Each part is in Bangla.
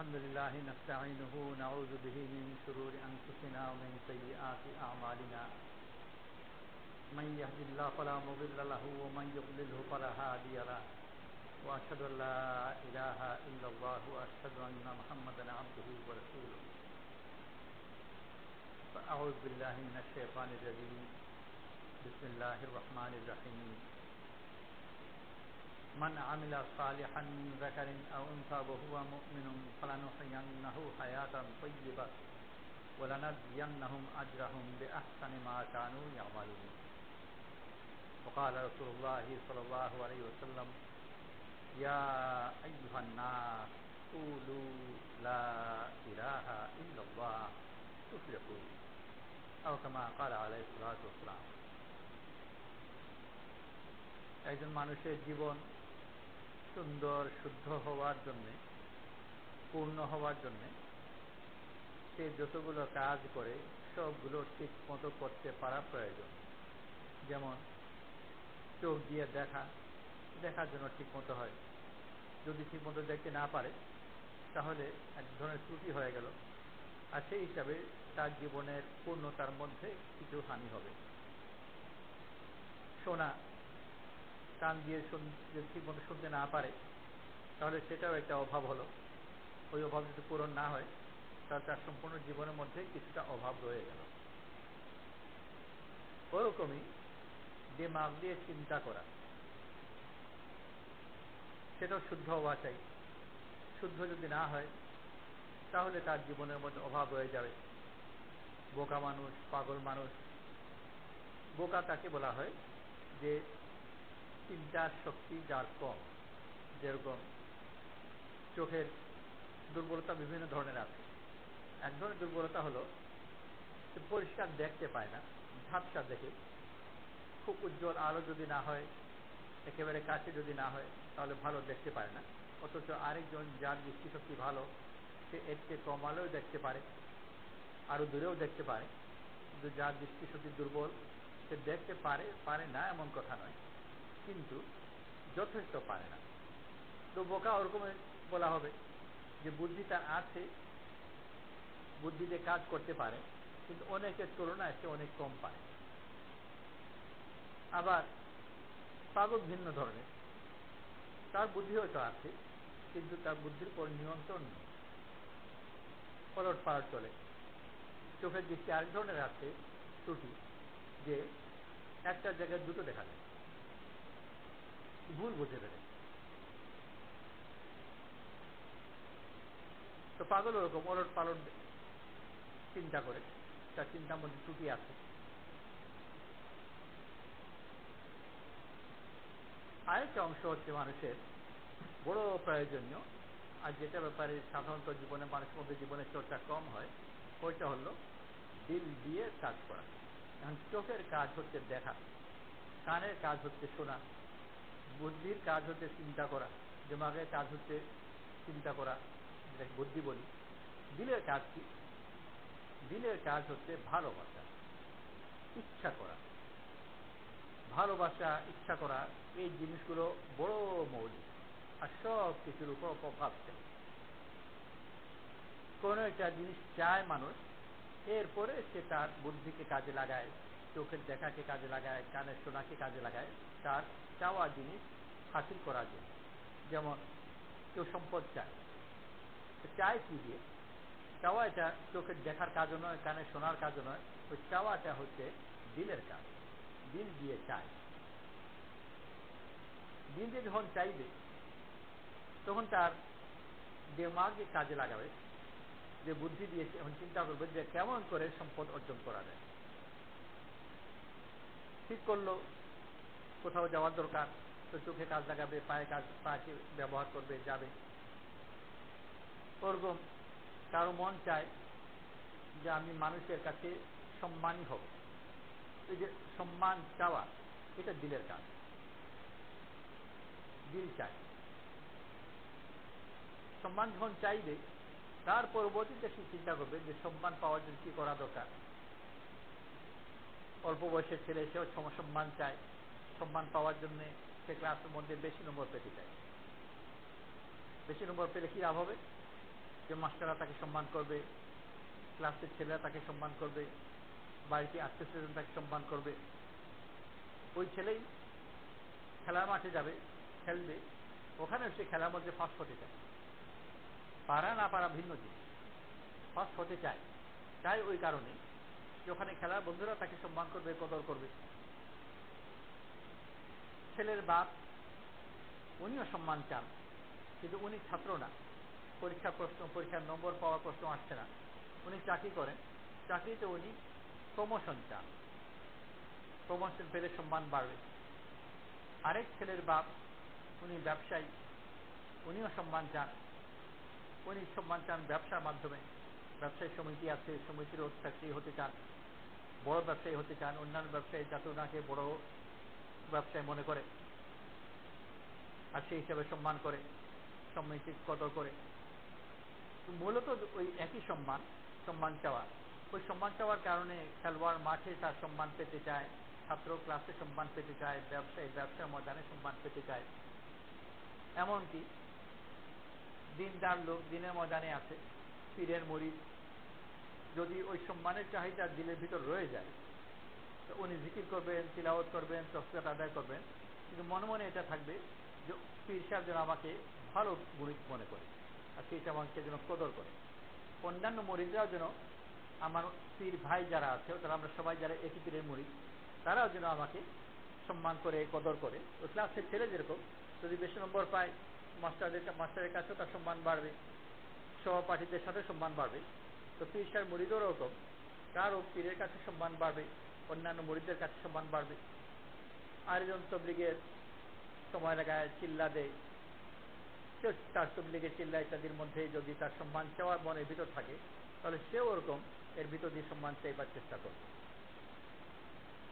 الحمد لله نستعينه ونعوذ به من شرور أنفسنا ومن سيئات أعمالنا من يهد الله فلا مضل له ومن يضلله فلا هادي له وأشهد أن لا إله إلا الله وأشهد أن محمدا عبده ورسوله فأعوذ بالله من الشيطان الرجيم بسم الله الرحمن الرحيم من عمل صالحا من ذكر أو أنثى وهو مؤمن فلنحيينه حياة طيبة ولنجزينهم أجرهم بأحسن ما كانوا يعملون وقال رسول الله صلى الله عليه وسلم يا أيها الناس قولوا لا إله إلا الله تفلحوا أو كما قال عليه الصلاة والسلام একজন মানুষের জীবন সুন্দর শুদ্ধ হওয়ার জন্য পূর্ণ হওয়ার জন্য সে যতগুলো কাজ করে সবগুলো ঠিক মতো করতে পারা প্রয়োজন। যেমন চোখ দিয়ে দেখার জন্য ঠিক মতো হয়, যদি ঠিক মতো দেখতে না পারে তাহলে এক ধরনের ত্রুটি হয়ে গেল, আর সেই হিসাবে তার জীবনের পূর্ণতার মধ্যে কিছু হানি হবে। শোনা, কান দিয়ে যদি ঠিক মতো শুনতে না পারে তাহলে সেটাও একটা অভাব হলো। ওই অভাব যদি পূরণ না হয় তাহলে তার সম্পূর্ণ জীবনের মধ্যে কিছুটা অভাব রয়ে গেল। ওরকমই দিমাগ দিয়ে চিন্তা করা, সেটাও শুদ্ধ হওয়া চাই। শুদ্ধ যদি না হয় তাহলে তার জীবনের মধ্যে অভাব রয়ে যাবে। বোকা মানুষ, পাগল মানুষ, বোকা তাকে বলা হয় যে চিন্তার শক্তি যার কম। যেরকম চোখের দুর্বলতা বিভিন্ন ধরনের আছে। এক ধরনের দুর্বলতা হলো পরিষ্কার দেখতে পায় না, ঝাপসা দেখে। খুব উজ্জ্বল আলো যদি না হয়, একেবারে কাছে যদি না হয় তাহলে ভালো দেখতে পারে না। অথচ আরেকজন যার দৃষ্টিশক্তি ভালো, সে এর চেয়ে কম আলোও দেখতে পারে, আরো দূরেও দেখতে পারে। কিন্তু যার দৃষ্টিশক্তি দুর্বল সে দেখতে পারে না এমন কথা নয়, কিন্তু যথেষ্ট পারে না। তো বোকা ওরকম বলা হবে যে বুদ্ধি তার আছে, বুদ্ধিতে কাজ করতে পারে, কিন্তু অনেকের তুলনায় সে অনেক কম পারে। আবার পাগল ভিন্ন ধরনের, তার বুদ্ধি হয়তো আছে কিন্তু তার বুদ্ধির পর নিয়ন্ত্রণ নেই, পলট পালট চলে। চোখের দৃষ্টি আরেক ধরনের আছে ত্রুটি, যে একটা জায়গায় দুটো দেখা যায়, ভুল বুঝে ফেলে। তো পাগল ওরকম ওলট পালট চিন্তা করে, তার চিন্তার মধ্যে ত্রুটি আছে। আরেকটা অংশ হচ্ছে মানুষের বড় প্রয়োজনীয়, আর যেটা ব্যাপারে সাধারণত মানুষের মধ্যে জীবনের চর্চা কম হয়, ওইটা হলো দিল দিয়ে কাজ করা। এখন চোখের কাজ হচ্ছে দেখা, কানের কাজ হচ্ছে শোনা, বুদ্ধির কাজ হচ্ছে চিন্তা করা, দিমাগের কাজ হচ্ছে চিন্তা করা, যেটাকে বুদ্ধি বলি। দিলের কাজ কি? দিলের কাজ হচ্ছে ভালোবাসা, ইচ্ছা করা। ভালোবাসা, ইচ্ছা করা, এই জিনিসগুলো বড় মৌলিক, আর সব কিছুর উপর প্রভাব ফেলে। কোন একটা জিনিস চায় মানুষ, এরপরে সে তার বুদ্ধিকে কাজে লাগায়, চোখের দেখাকে কাজে লাগায়, কানের শোনাকে কাজে লাগায় তার চাওয়া জিনিস হাসিল করার জন্য। যেমন কেউ সম্পদ চায় কি দিয়ে? চাওয়া এটা চোখের দেখার কাজও নয়, কানের শোনার কাজও নয়। ওই চাওয়াটা হচ্ছে দিলের কাজ, দিল দিয়ে চায়। দিল দিয়ে যখন চাইবে তখন তার দিমাগকে কাজে লাগাবে, যে বুদ্ধি দিয়ে এখন চিন্তা করবে যে কেমন করে সম্পদ অর্জন করা যায়। ঠিক করলো কোথাও যাওয়ার দরকার, তো চোখে কাজ লাগাবে, পায়ে ব্যবহার করবে, যাবে। ওরকম কারো মন চায় যে আমি মানুষের কাছে সম্মানী হব, এই যে সম্মান চাওয়া, এটা দিলের কাজ, দিল চায়। সম্মান যখন চাইবে তার পরবর্তীতে সে চিন্তা করবে যে সম্মান পাওয়ার জন্য কি করা দরকার। অল্প বয়সের ছেলে সেও সম্মান চায়, সম্মান পাওয়ার জন্য সে ক্লাসের মধ্যে বেশি নম্বর পেতে চায়। বেশি নম্বর পেলে কি লাভ হবে? যে মাস্টাররা তাকে সম্মান করবে, ক্লাসের ছেলেরা তাকে সম্মান করবে, বাড়িতে আত্মীয় স্বজন তাকে সম্মান করবে। ওই ছেলেই খেলার মাঠে যাবে, খেলবে, ওখানে সে খেলার মধ্যে ফার্স্ট হতে চায়। পারা না পারা ভিন্ন জিনিস, ফার্স্ট হতে চায়। তাই ওই কারণে যে ওখানে খেলার বন্ধুরা তাকে সম্মান করবে, কদর করবে। ছেলের বাপ উনিও সম্মান চান, কিন্তু উনি ছাত্র না, পরীক্ষার নম্বর পাওয়ার প্রশ্ন আসছে না, উনি চাকরি করেন, চাকরিতে উনি প্রমোশন চান, প্রমোশন পেলে সম্মান বাড়বে। আরেক ছেলের বাপ উনি ব্যবসায়ী, উনিও সম্মান চান, উনি সম্মান চান ব্যবসার মাধ্যমে। ব্যবসায়ী সমিতি আছে, সমিতির অধ্যক্ষ হতে চান, বড় ব্যবসায়ী হতে চান, অন্যান্য ব্যবসায়ী যাতে ওনাকে বড় ব্যবসায়ী মনে করে আর সেই হিসাবে সম্মান করে, সমিতির কদর করে। মূলত ওই একই সম্মান চাওয়া। ওই সম্মান চাওয়ার কারণে খেলোয়াড় মাঠে তার সম্মান পেতে চায়, ছাত্র ক্লাসে সম্মান পেতে চায়, ব্যবসায়ী ব্যবসার ময়দানে সম্মান পেতে চায়। এমনকি দিনদার লোক দিনের ময়দানে আছে, পীরের মুরিদ, যদি ওই সম্মানের চাহিদা দিলের ভিতর রয়ে যায় তো উনি জিকির করবেন, তিলাওয়াত করবেন, তসবিহাত আদায় করবেন, কিন্তু মনে মনে এটা থাকবে যে পীর সাহেব যেন আমাকে ভালো মুরিদ মনে করে আর সেই আমাকে যেন কদর করে। অন্যান্য মুরিদরাও যেন আমার পীর ভাই যারা আছে, তারা আমরা সবাই যারা একই পীরের মুরিদ, তারাও যেন আমাকে সম্মান করে, কদর করে। ওই ক্লাসের ছেলে যেরকম যদি বেশি নম্বর পায়, মাস্টারের কাছেও তার সম্মান বাড়বে, সহপাঠীদের সাথে সম্মান বাড়বে। তো পীর সাহেব মুরিদও ওরকম, তারও পীরের কাছে সম্মান বাড়বে, অন্যান্য মুরিদদের কাছে সম্মান বাড়বে। আরেকজন তবলিগের সময় লাগায়, চিল্লা দেয়, তার তবলিগের চিল্লা ইত্যাদির মধ্যে যদি তার সম্মান চাওয়ার মনের ভিতর থাকে, তাহলে সেও ওরকম এর ভিতর দিয়ে সম্মান চাইবার চেষ্টা করবে।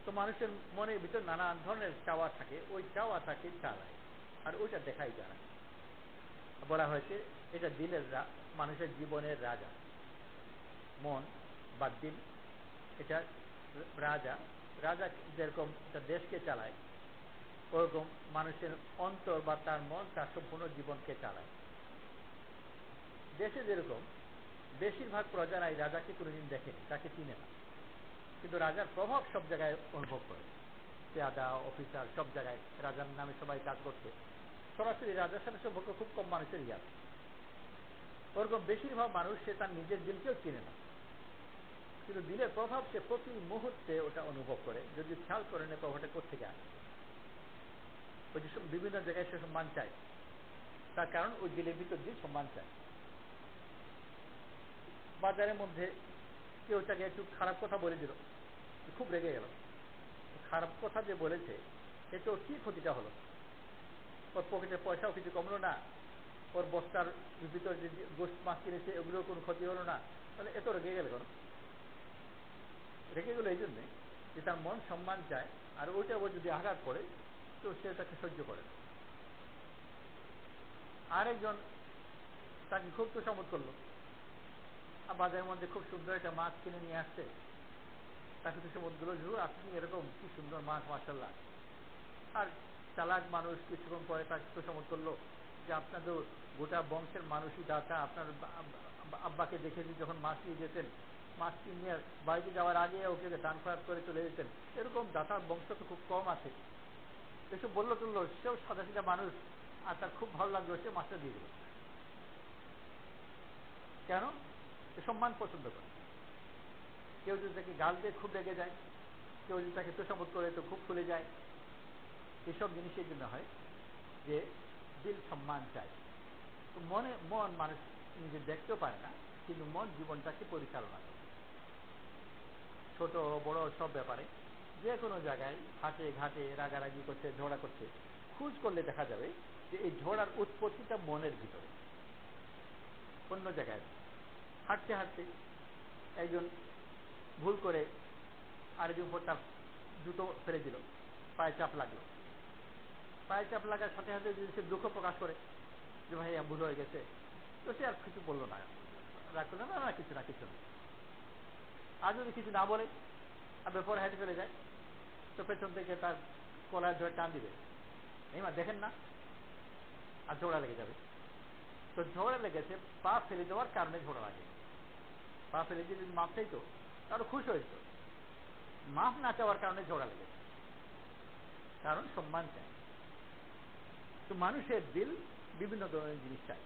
তো মানুষের মনের ভিতর নানান ধরনের চাওয়া থাকে, ওই চাওয়া তাকে চালায় আর ওইটা দেখাই যায়। বলা হয়েছে এটা দিলের মানুষের জীবনের রাজা, মন বা দিল এটা রাজা। রাজা যেরকম একটা দেশকে চালায়, ওরকম মানুষের অন্তর বা তার মন তার সম্পূর্ণ জীবনকে চালায়। দেশে যেরকম বেশিরভাগ প্রজারাই রাজাকে কোনোদিন দেখেনি, তাকে চিনে না, কিন্তু রাজার প্রভাব সব জায়গায় অনুভব করে। পেয়াদা, অফিসার, সব জায়গায় রাজার নামে সবাই কাজ করছে, সরাসরি রাজার সাথে সম্পর্ক খুব কম মানুষেরই আছে। ওরকম বেশিরভাগ মানুষ সে তার নিজের দিলকেও চিনে না, কিন্তু দিলের প্রভাব সে প্রতি মুহূর্তে ওটা অনুভব করে, যদি খেয়াল করে নেয় প্রভাবটা কোথেকে আসে। ওই যে বিভিন্ন জায়গায় সে সম্মান চায়, তার কারণ ওই দিলের ভিতর দিয়ে সম্মান চায়। বাজারের মধ্যে কেউ তাকে একটু খারাপ কথা বলে দিল, খুব রেগে গেল। খারাপ কথা যে বলেছে এতে ওর কি ক্ষতিটা হলো? ওর পকেটের পয়সাও কিছু কমলো না, ওর বস্তার ভিতর যে গোস্ত মাছ কিনেছে ওগুলোর কোনো ক্ষতি হলো না, তাহলে এত রেগে গেল কেন? রেগে গেল এই জন্যে যে তার মন সম্মান চায়, আর ওইটা ও যদি আঘাত করে তো সে তাকে সহ্য করে। আরেকজন তাকে খুব তোষামত করলো, আর বাজারের মধ্যে খুব সুন্দর একটা মাছ কিনে নিয়ে আসছে, তাকে তোষামত গুলো আপনি এরকম কি সুন্দর মাছ, মাশাআল্লাহ। আর চালাক মানুষ কিছুক্ষণ পরে তাকে তোষামত করলো যে আপনাদের গোটা বংশের মানুষই দাতা, আপনার আব্বাকে দেখেছি যখন মাছ নিয়ে যেতেন, মাছ কিনে বাড়িতে যাওয়ার আগে ওকে দান খয়রাত করে চলে যেতেন, এরকম দাতার বংশ তো খুব কম আছে। এসব বললো টললো, সেও সাদা সিধা মানুষ, আর তার খুব ভালো লাগলো, সে মাছটা দিয়ে দিল। কেন? সে সম্মান পছন্দ করে। কেউ যদি তাকে গাল দিয়ে খুব রেগে যায়, কেউ যদি তাকে তোষামত করে তো খুব ফুলে যায়। এসব জিনিসের জন্য হয় যে দিল সম্মান চায়। তো মন মানুষ নিজে দেখতেও পারে না, কিন্তু মন জীবনটাকে পরিচালনা করে। ছোট বড় সব ব্যাপারে যে কোনো জায়গায় হাটে ঘাটে রাগারাগি করছে, ঝগড়া করছে, খোঁজ করলে দেখা যাবে যে এই ঝগড়ার উৎপত্তিটা মনের ভিতরে, অন্য জায়গায়। হাঁটতে হাঁটতে একজন ভুল করে আরেকজন উপর তার জুতো ফেলে দিল, পায়ে চাপ লাগলো। পায়ে চাপ লাগার সাথে সাথে যদি সে দুঃখ প্রকাশ করে যে ভাই ভুল হয়ে গেছে, তো সে আর কিছু বললো না, রাগ করলো না, না কিছু না কিছু না। আর যদি কিছু না বলে আর বেপরে হেঁটে ফেলে যায়, তো পেছন থেকে তার কলার ধরে টান দিবে, এই মা দেখেন না, আর ঝগড়া লেগে যাবে। তো ঝগড়া লেগেছে পা ফেলে দেওয়ার কারণে ঝগড়া লাগে। পা ফেলে দিয়ে যদি মাপ চাইতো তাহলে খুশি হইতো, মাপ না চাওয়ার কারণে ঝগড়া লেগেছে, কারণ সম্মান চায়। তো মানুষের দিল বিভিন্ন ধরনের জিনিস চায়,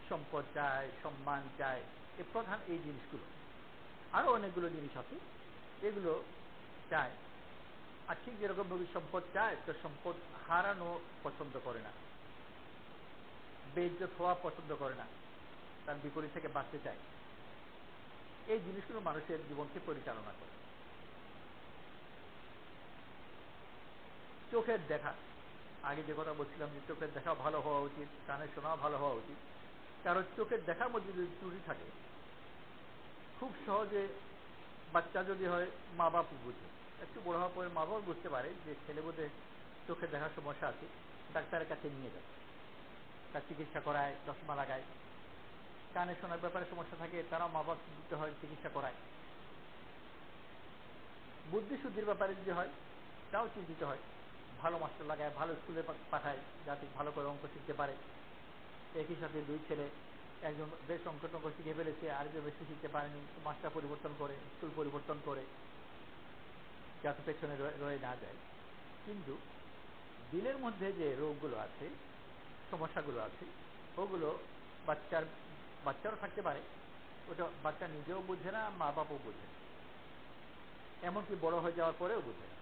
সম্পদ চায়, সম্মান চায়, এ প্রধান এই জিনিসগুলো। আরো অনেকগুলো জিনিস আছে এগুলো চায়। আর ঠিক যেরকম ভাবে সম্পদ চায়, তো সম্পদ হারানো পছন্দ করে না, বেইজ্জত হওয়া পছন্দ করে না, তার বিপরীত থেকে বাঁচতে চায়। এই জিনিসগুলো মানুষের জীবনকে পরিচালনা করে। চোখের দেখা, আগে যে কথা বলছিলাম যে চোখের দেখা ভালো হওয়া উচিত, কানে শোনা ভালো হওয়া উচিত। কারণ চোখের দেখার মধ্যে যদি ত্রুটি থাকে, খুব সহজে বাচ্চা যদি হয় মা বাপ বুঝে, একটু বড় হওয়ার পরে মা বাপ বুঝতে পারে যে ছেলে বোধে চোখের দেখার সমস্যা আছে, ডাক্তারের কাছে নিয়ে যায়, তার চিকিৎসা করায়, চশমা লাগায়। কানে শোনার ব্যাপারে সমস্যা থাকে, তারাও মা বাপ দিতে হয়, চিকিৎসা করায়। বুদ্ধি শুদ্ধির ব্যাপারে যদি হয় তাও চিন্তিত হয়, ভালো মাস্টার লাগায়, ভালো স্কুলে পাঠায় যাতে ভালো করে অঙ্ক শিখতে পারে। একই সাথে দুই ছেলে, একজন বেশ অঙ্ক টঙ্ক শিখে ফেলেছে, আরেকজন বেশি শিখতে পারেনি, মাস্টার পরিবর্তন করে, স্কুল পরিবর্তন করে, যাতে পেছনে রয়ে না যায়। কিন্তু দিলের মধ্যে যে রোগগুলো আছে, সমস্যাগুলো আছে, ওগুলো বাচ্চারও থাকতে পারে, ওটা বাচ্চা নিজেও বুঝে না, মা বাপও বুঝে না, এমনকি বড় হয়ে যাওয়ার পরেও বুঝে না।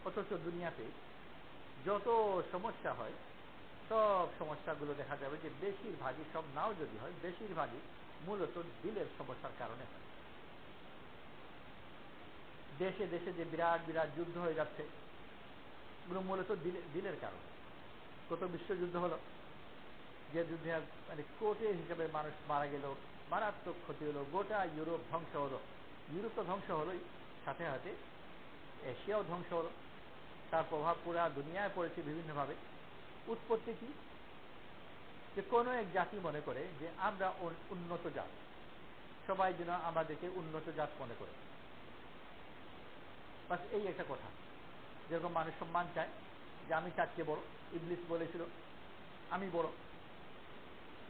অথচ দুনিয়াতে যত সমস্যা হয়, সব সমস্যাগুলো দেখা যাবে যে বেশিরভাগই, সব নাও যদি হয়, বেশিরভাগই মূলত দিলের সমস্যার কারণে হয়। দেশে দেশে যে বিরাট বিরাট যুদ্ধ হয়ে যাচ্ছে, এগুলো মূলত দিলের কারণে। কত বিশ্বযুদ্ধ হলো, যে যুদ্ধে মানে কোটি হিসাবে মানুষ মারা গেল, মারাত্মক ক্ষতি হলো, গোটা ইউরোপ ধ্বংস হলো। ইউরোপ তো ধ্বংস হলোই, সাথে সাথে এশিয়াও ধ্বংস হলো, তার প্রভাব পুরা দুনিয়ায় পড়েছে বিভিন্নভাবে। উৎপত্তি কি? যে কোনো এক জাতি মনে করে যে আমরা উন্নত জাত, সবাই যেন আমাদেরকে উন্নত জাত মনে করে, বাস এই একটা কথা। যেরকম মানুষ সম্মান চায় যে আমি তার চেয়ে বড়, ইবলিস বলেছিল আমি বড়,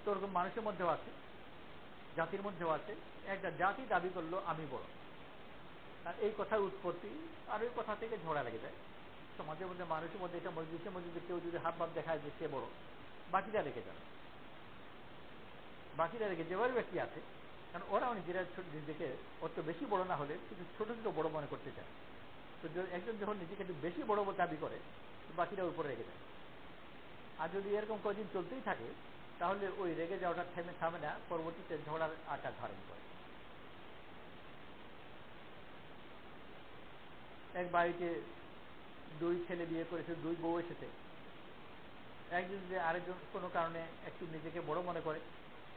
তো ওরকম মানুষের মধ্যেও আছে, জাতির মধ্যেও আছে। একটা জাতি দাবি করলো আমি বড়, আর এই কথার উৎপত্তি আর ওই কথা থেকে ঝগড়া লেগে যায় সমাজের মধ্যে, মানুষের মধ্যে। এটা মজলিসের মধ্যে কেউ যদি হাত ভাব দেখায় যে সে বড়, বাকিরা রেখে যাবে, বাকিরা রেখে যাওয়ার ব্যক্তি আছে, কারণ ওরাও নিজেকে অত বেশি বড় না হলে কিছু ছোট ছোট বড় মনে করতে চায়। তো একজন যখন নিজেকে একটু বেশি বড় দাবি করে, বাকিরা উপরে রেখে যায়। আর যদি এরকম কদিন চলতেই থাকে, তাহলে ওই রেগে যাওয়াটা থামে না, পরবর্তীতে ঝগড়ার আকার ধারণ করে। এক বাড়িতে দুই ছেলে বিয়ে করেছে, দুই বউ এসেছে। একজন যে আরেকজন কোনো কারণে একটু নিজেকে বড় মনে করে,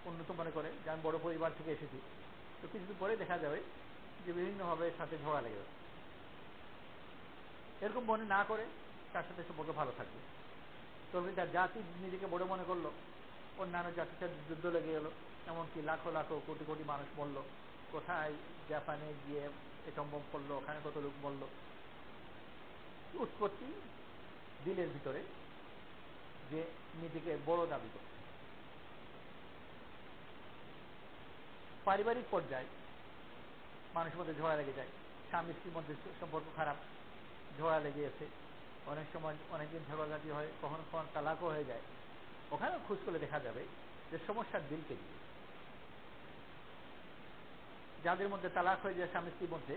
উন্নত মনে করে যে আমি বড় পরিবার থেকে এসেছি, তো কিছুদিন পরে দেখা যাবে যে বিভিন্নভাবে সাথে ঝগড়া লেগে যাবে। এরকম মনে না করে তার সাথে সম্পর্ক ভালো থাকবে। তবে তার জাতি নিজেকে বড় মনে করলো, অন্যান্য জাতির সাথে যুদ্ধ লেগে গেল, এমনকি লাখো লাখো কোটি কোটি মানুষ মরল। কোথায় জাপানে গিয়ে এটম বোম পড়লো, ওখানে কত লোক মরল। উৎপত্তি দিলের ভিতরে, যে নিজেকে বড় দাবি করছে। পারিবারিক পর্যায়ে মানুষের মধ্যে ঝগড়া লেগে যায়, স্বামী স্ত্রীর মধ্যে সম্পর্ক খারাপ, ঝগড়া লেগে আছে, অনেক সময় অনেকদিন ঝগড়াঝাটি হয়, কখনো কখনো তালাকও হয়ে যায়। ওখানেও খোঁজ করলে দেখা যাবে যে সমস্যার দিলকে দিয়ে। যাদের মধ্যে তালাক হয়ে যায় স্বামী স্ত্রীর মধ্যে,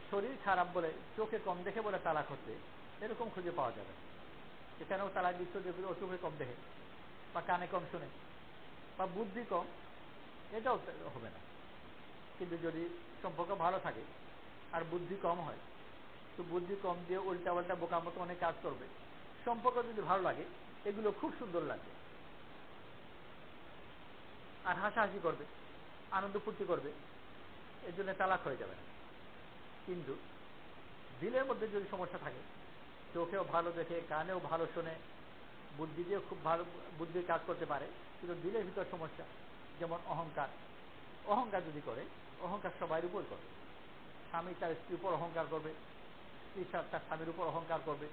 শরীর খারাপ বলে, চোখে কম দেখে বলে তালাক হচ্ছে, এরকম খুঁজে পাওয়া যাবে। এখানেও তালাক দিচ্ছে যে ও চোখে কম দেখে, বা কানে কম শোনে, বা বুদ্ধি কম, এটাও হবে না। কিন্তু যদি সম্পর্ক ভালো থাকে আর বুদ্ধি কম হয়, তো বুদ্ধি কম দিয়ে উল্টা পাল্টা বোকার মতো অনেক কাজ করবে। সম্পর্ক যদি ভালো লাগে, এগুলো খুব সুন্দর লাগবে, আর হাসাহাসি করবে, আনন্দ ফুর্তি করবে, এর জন্য তালাক হয়ে যাবে না। কিন্তু দিলের মধ্যে যদি সমস্যা থাকে, চোখেও ভালো দেখে, কানেও ভালো শোনে, বুদ্ধি দিয়েও খুব ভালো বুদ্ধির কাজ করতে পারে, কিন্তু দিলের ভিতর সমস্যা, যেমন অহংকার। অহংকার যদি করে, অহংকার সবার উপর করবে। স্বামী তার স্ত্রীর উপর অহংকার করবে, স্ত্রী তার স্বামীর উপর অহংকার করবে,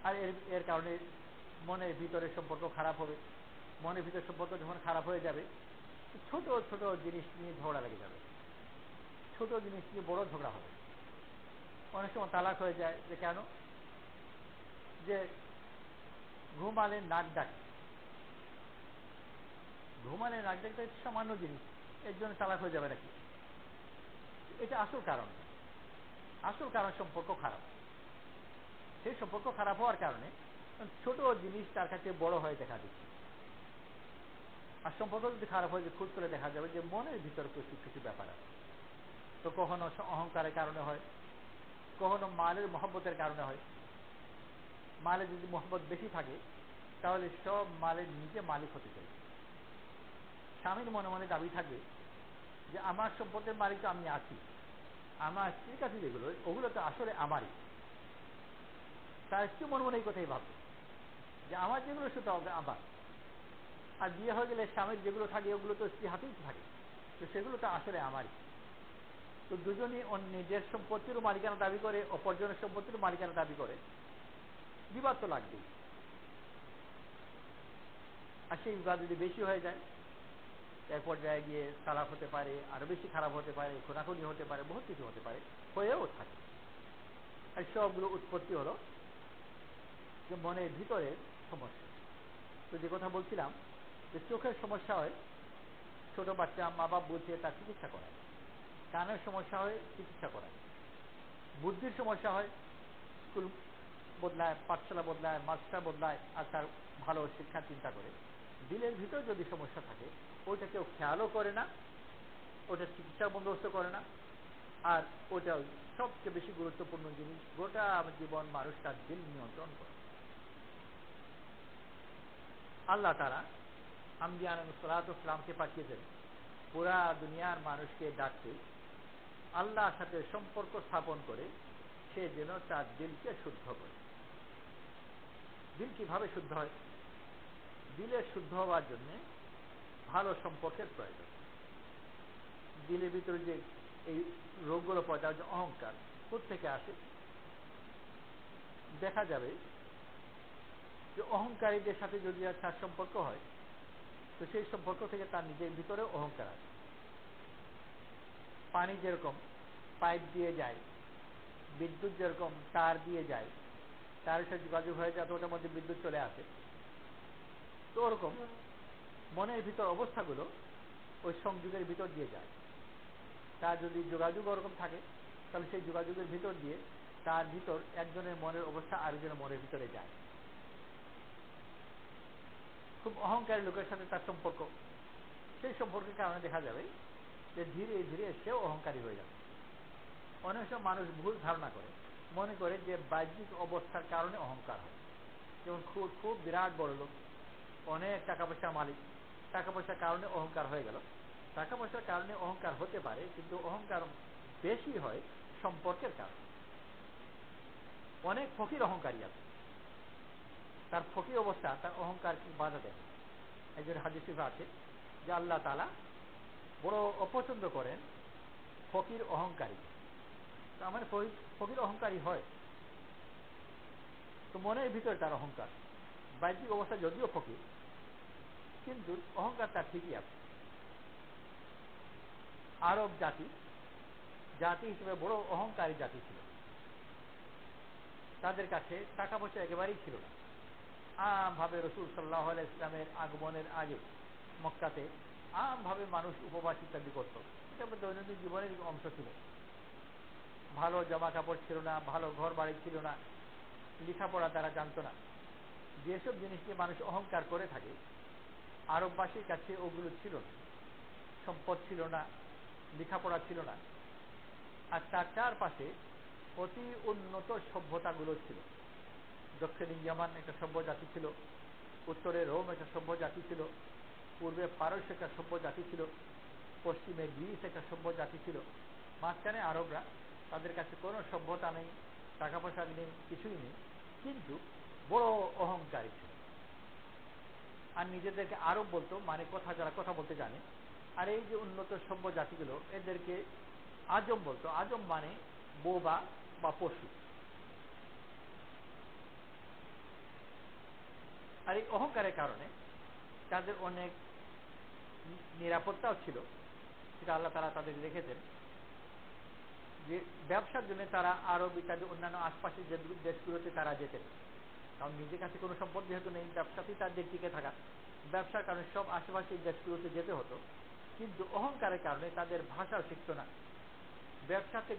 আর এর কারণে মনের ভিতরে সম্পর্ক খারাপ হবে। মনের ভিতরে সম্পর্ক যখন খারাপ হয়ে যাবে, ছোট ছোট জিনিস নিয়ে ঝগড়া লেগে যাবে, ছোট জিনিস নিয়ে বড় ঝগড়া হবে। অনেক সময় তালাক হয়ে যায়। যে কেন? যে ঘুমালে নাক ডাকে, ঘুমালে নাক ডাকতে সামান্য জিনিস, এর জন্য তালাক হয়ে যাবে নাকি? এটা আসল কারণ। আসল কারণ সম্পর্ক খারাপ। সেই সম্পর্ক খারাপ হওয়ার কারণে ছোট জিনিস তার কাছে বড় হয়ে দেখা দিচ্ছে। আর সম্পর্ক যদি খারাপ হয়ে যায়, খুঁজ করে দেখা যাবে যে মনের ভিতর কিছু কিছু ব্যাপার আছে। তো কখনো অহংকারের কারণে হয়, কখনো মালের মহব্বতের কারণে হয়। মালে যদি মহব্বত বেশি থাকে, তাহলে সব মালের নিজে মালিক হতে চাই। স্বামীর মনে মনে দাবি থাকবে যে আমার সম্পদের মালিক তো আমি আছি, আমার স্ত্রীর কাছে যেগুলো, ওগুলো তো আসলে আমারই। তার স্ত্রী মনে মনে এই কথাই ভাববে যে আমার যেগুলো সেটা আবার। আর বিয়ে হয়ে গেলে স্বামীর যেগুলো থাকে ওগুলো তো স্ত্রী হাতেই থাকে, তো সেগুলো তো আসলে আমারই। তো দুজনই নিজের সম্পত্তিরও মালিকানা দাবি করে, অপরজনের সম্পত্তিরও মালিকানা দাবি করে, বিবাদ তো লাগবেই। আর সেই বিবাদ যদি বেশি হয়ে যায়, এক পর্যায়ে গিয়ে তালাক হতে পারে, আরো বেশি খারাপ হতে পারে, খোনাখুনি হতে পারে, বহুত কিছু হতে পারে, হয়েও থাকে। আর সবগুলো উৎপত্তি হলো যে মনের ভিতরের সমস্যা। তো যে কথা বলছিলাম যে চোখের সমস্যা হয়, ছোট বাচ্চা মা বাপ বুঝিয়ে তার চিকিৎসা করায়। কানের সমস্যা হয়, চিকিৎসা করায়। বুদ্ধির সমস্যা হয়, স্কুল বদলায়, পাঠশালা বদলায়, মাস্টার বদলায়, আর তার ভালো শিক্ষার চিন্তা করে। দিলের ভিতর যদি সমস্যা থাকে, ওইটা কেউ খেয়ালও করে না, ওটা চিকিৎসার বন্দোবস্ত করে না। আর ওটা সবচেয়ে বেশি গুরুত্বপূর্ণ জিনিস, গোটা জীবন মানুষ তার দিল নিয়ন্ত্রণ করে। আল্লাহ তাআলা আম্বিয়া আলাইহিস সালাতু ওয়াস সালামকে পাঠিয়েছেন পুরা দুনিয়ার মানুষকে ডাকতে, আল্লাহর সাথে সম্পর্ক স্থাপন করে সে যেন তার দিলকে শুদ্ধ করে। দিল কিভাবে শুদ্ধ হয়? দিলের শুদ্ধ হওয়ার জন্য ভালো সম্পর্কের প্রয়োজন। দিলের ভিতরে যে এই রোগগুলো পয়দা হয়, অহংকার, কোত্থেকে আসে? দেখা যাবে যে অহংকারীদের সাথে যদি তার সম্পর্ক হয়, তো সেই সম্পর্ক থেকে তার নিজের ভিতরে অহংকার আসে। পানি যেরকম পাইপ দিয়ে যায়, বিদ্যুৎ যেরকম তার দিয়ে যায়, তার সাথে যোগাযোগ হয়ে যায়, ওটার মধ্যে বিদ্যুৎ চলে আসে। তো ওরকম মনের ভিতর অবস্থাগুলো ওই সংযোগের ভিতর দিয়ে যায়। তার যদি যোগাযোগ ওরকম থাকে, তাহলে সেই যোগাযোগের ভিতর দিয়ে তার ভিতর একজনের মনের অবস্থা আরেকজনের মনের ভিতরে যায়। খুব অহংকারী লোকের সাথে তার সম্পর্ক, সেই সম্পর্কের কারণে দেখা যাবে যে ধীরে ধীরে সেও অহংকারী হয়ে যাবে। অনেক সময় মানুষ ভুল ধারণা করে, মনে করে যে বাহ্যিক অবস্থার কারণে অহংকার হয়। যেমন খুব খুব বিরাট বড় লোক, অনেক টাকা পয়সার মালিক, টাকা পয়সার কারণে অহংকার হয়ে গেল। টাকা পয়সার কারণে অহংকার হতে পারে, কিন্তু অহংকার বেশি হয় সম্পর্কের কারণে। অনেক ফকির অহংকারী আছে, তার ফকির অবস্থা তার অহংকারকে বাধা দেয়। একজন হাদিস শরীফে আছে যে আল্লাহ তাআলা বড় অপছন্দ করেন ফকির অহংকারী। তার মানে ফকির অহংকারী হয়, তো মনের ভিতরে তার অহংকার। বাহ্যিক অবস্থা যদিও ফকির, কিন্তু অহংকার তার ঠিকই আছে। আরব জাতি হিসেবে বড় অহংকারী জাতি ছিল। তাদের কাছে টাকা পয়সা একেবারেই ছিল না। আমভাবে রাসূল সাল্লাল্লাহু আলাইহি ওয়াসাল্লামের আগমনের আগে মক্কাতে আমভাবে মানুষ উপবাস ইত্যাদি করত। এটা দৈনন্দিন জীবনের অংশ ছিল। ভালো জামা কাপড় ছিল না, ভালো ঘর বাড়ি ছিল না, লেখাপড়া তারা জানত না। যেসব জিনিস নিয়ে মানুষ অহংকার করে থাকে, আরববাসীর কাছে ওগুলো ছিল না। সম্পদ ছিল না, লেখাপড়া ছিল না। আর তার চারপাশে অতি উন্নত সভ্যতাগুলো ছিল। দক্ষিণে ইয়ামান একটা সভ্য জাতি ছিল, উত্তরে রোম একটা সভ্য জাতি ছিল, পূর্বে পারস্য একটা সভ্য জাতি ছিল, পশ্চিমে গ্রিস একটা সভ্য জাতি ছিল, মাঝখানে আরবরা। তাদের কাছে কোনো সভ্যতা নেই, টাকা পয়সা নেই, কিছুই নেই, কিন্তু বড় অহংকারী ছিল। আর নিজেদেরকে আরব বলতো, মানে যারা কথা বলতে জানে। আর এই যে উন্নত সভ্য জাতিগুলো, এদেরকে আজম বলতো। আজম মানে বোবা বা পশু। আর এই অহংকারের কারণে তাদের অনেক নিরাপত্তাও ছিল, সেটা আল্লাহ তাআলা তাদের রেখেছেন, যে ব্যবসার জন্য তারা আরব ইত্যাদি অন্যান্য আশপাশের যে দেশগুলোতে তারা যেতেন। কারণ নিজের কাছে কোনো সম্পদ যেহেতু নেই, ব্যবসাতেই তাদের টিকে থাকা, ব্যবসার কারণে সব আশেপাশের দেশগুলোতে যেতে হতো। কিন্তু অহংকারের কারণে তাদের ভাষাও শিখত না। ব্যবসাতে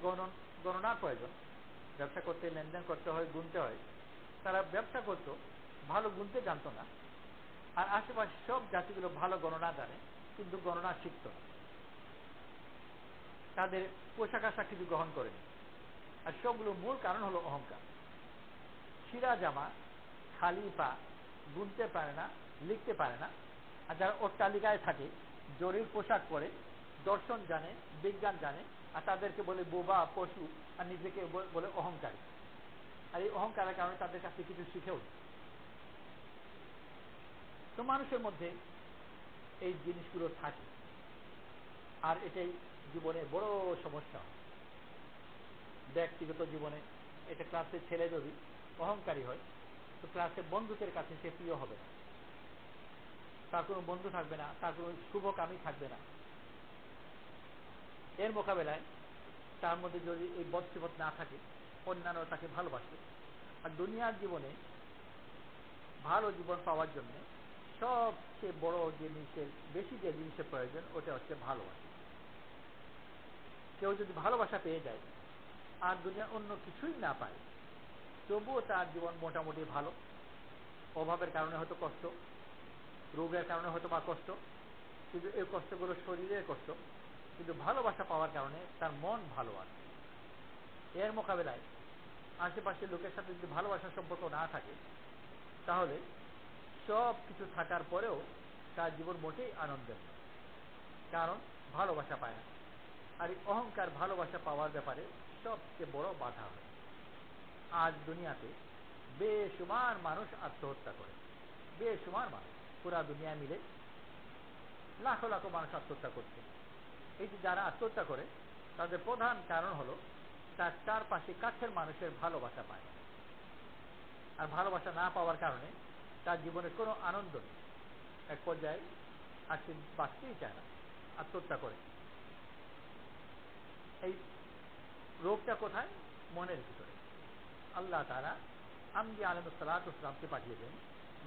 গণনার প্রয়োজন, ব্যবসা করতে লেনদেন করতে হয়, গুনতে হয়। তারা ব্যবসা করত, ভালো গুনতে জানতো না। আর আশেপাশে সব জাতিগুলো ভালো গণনা জানে, কিন্তু গণনা শিখত না। তাদের পোশাক আশাক কিছু গ্রহণ করেনি। আর সবগুলো মূল কারণ হলো অহংকার। ছিঁড়া জামা, খালি পা, গুনতে পারে না, লিখতে পারে না। আর যারা অট্টালিকায় থাকে, জরির পোশাক পরে, দর্শন জানে, বিজ্ঞান জানে, আর তাদেরকে বলে বোবা, পশু, আর নিজেকে বলে অহংকারী। আর এই অহংকারের কারণে তাদের কাছে কিছু শিখেও নেই। তো মানুষের মধ্যে এই জিনিসগুলো থাকে, আর এটাই জীবনে বড় সমস্যা। ব্যক্তিগত জীবনে এটা ক্লাসের ছেলে যদি অহংকারী হয়, তো ক্লাসের বন্ধুদের কাছে সে প্রিয় হবে না, তার কোনো বন্ধু থাকবে না, তার কোনো শুভকামী থাকবে না। এর মোকাবেলায় তার মধ্যে যদি এই বদসিফত না থাকে, অন্যান্য তাকে ভালোবাসে। আর দুনিয়ার জীবনে ভালো জীবন পাওয়ার জন্য সবচেয়ে বড় জিনিসের, বেশি যে জিনিসের প্রয়োজন, ওটা হচ্ছে ভালোবাসা। কেউ যদি ভালোবাসা পেয়ে যায় আর দুনিয়ার অন্য কিছুই না পায়, তবুও তার জীবন মোটামুটি ভালো। অভাবের কারণে হয়তো কষ্ট, রোগের কারণে হয়তো বা কষ্ট, কিন্তু এই কষ্টগুলো শরীরের কষ্ট। কিন্তু ভালোবাসা পাওয়ার কারণে তার মন ভালো আছে। এর মোকাবেলায় আশেপাশের লোকের সাথে যদি ভালোবাসার সম্পর্ক না থাকে, তাহলে সব কিছু থাকার পরেও তার জীবন মোটেই আনন্দের নয়, কারণ ভালোবাসা পায় না। আর এই অহংকার ভালোবাসা পাওয়ার ব্যাপারে সবচেয়ে বড় বাধা হয়। আজ দুনিয়াতে বেশুমার মানুষ আত্মহত্যা করে, বেশুমার মানুষ, পুরা দুনিয়া মিলে লাখো লাখো মানুষ আত্মহত্যা করছে। এই যে যারা আত্মহত্যা করে, তাদের প্রধান কারণ হলো তার চারপাশে কাছের মানুষের ভালোবাসা পায় না। আর ভালোবাসা না পাওয়ার কারণে তার জীবনে কোনো আনন্দ নেই, এক পর্যায়ে আর সে বাঁচতেই চায় না, আত্মহত্যা করে। এই রোগটা কোথায়? মনের ভিতরে। আল্লাহ তাআলা আম্বিয়া আলাইহিস সালাতু ওয়াস সালামকে পাঠিয়েছেন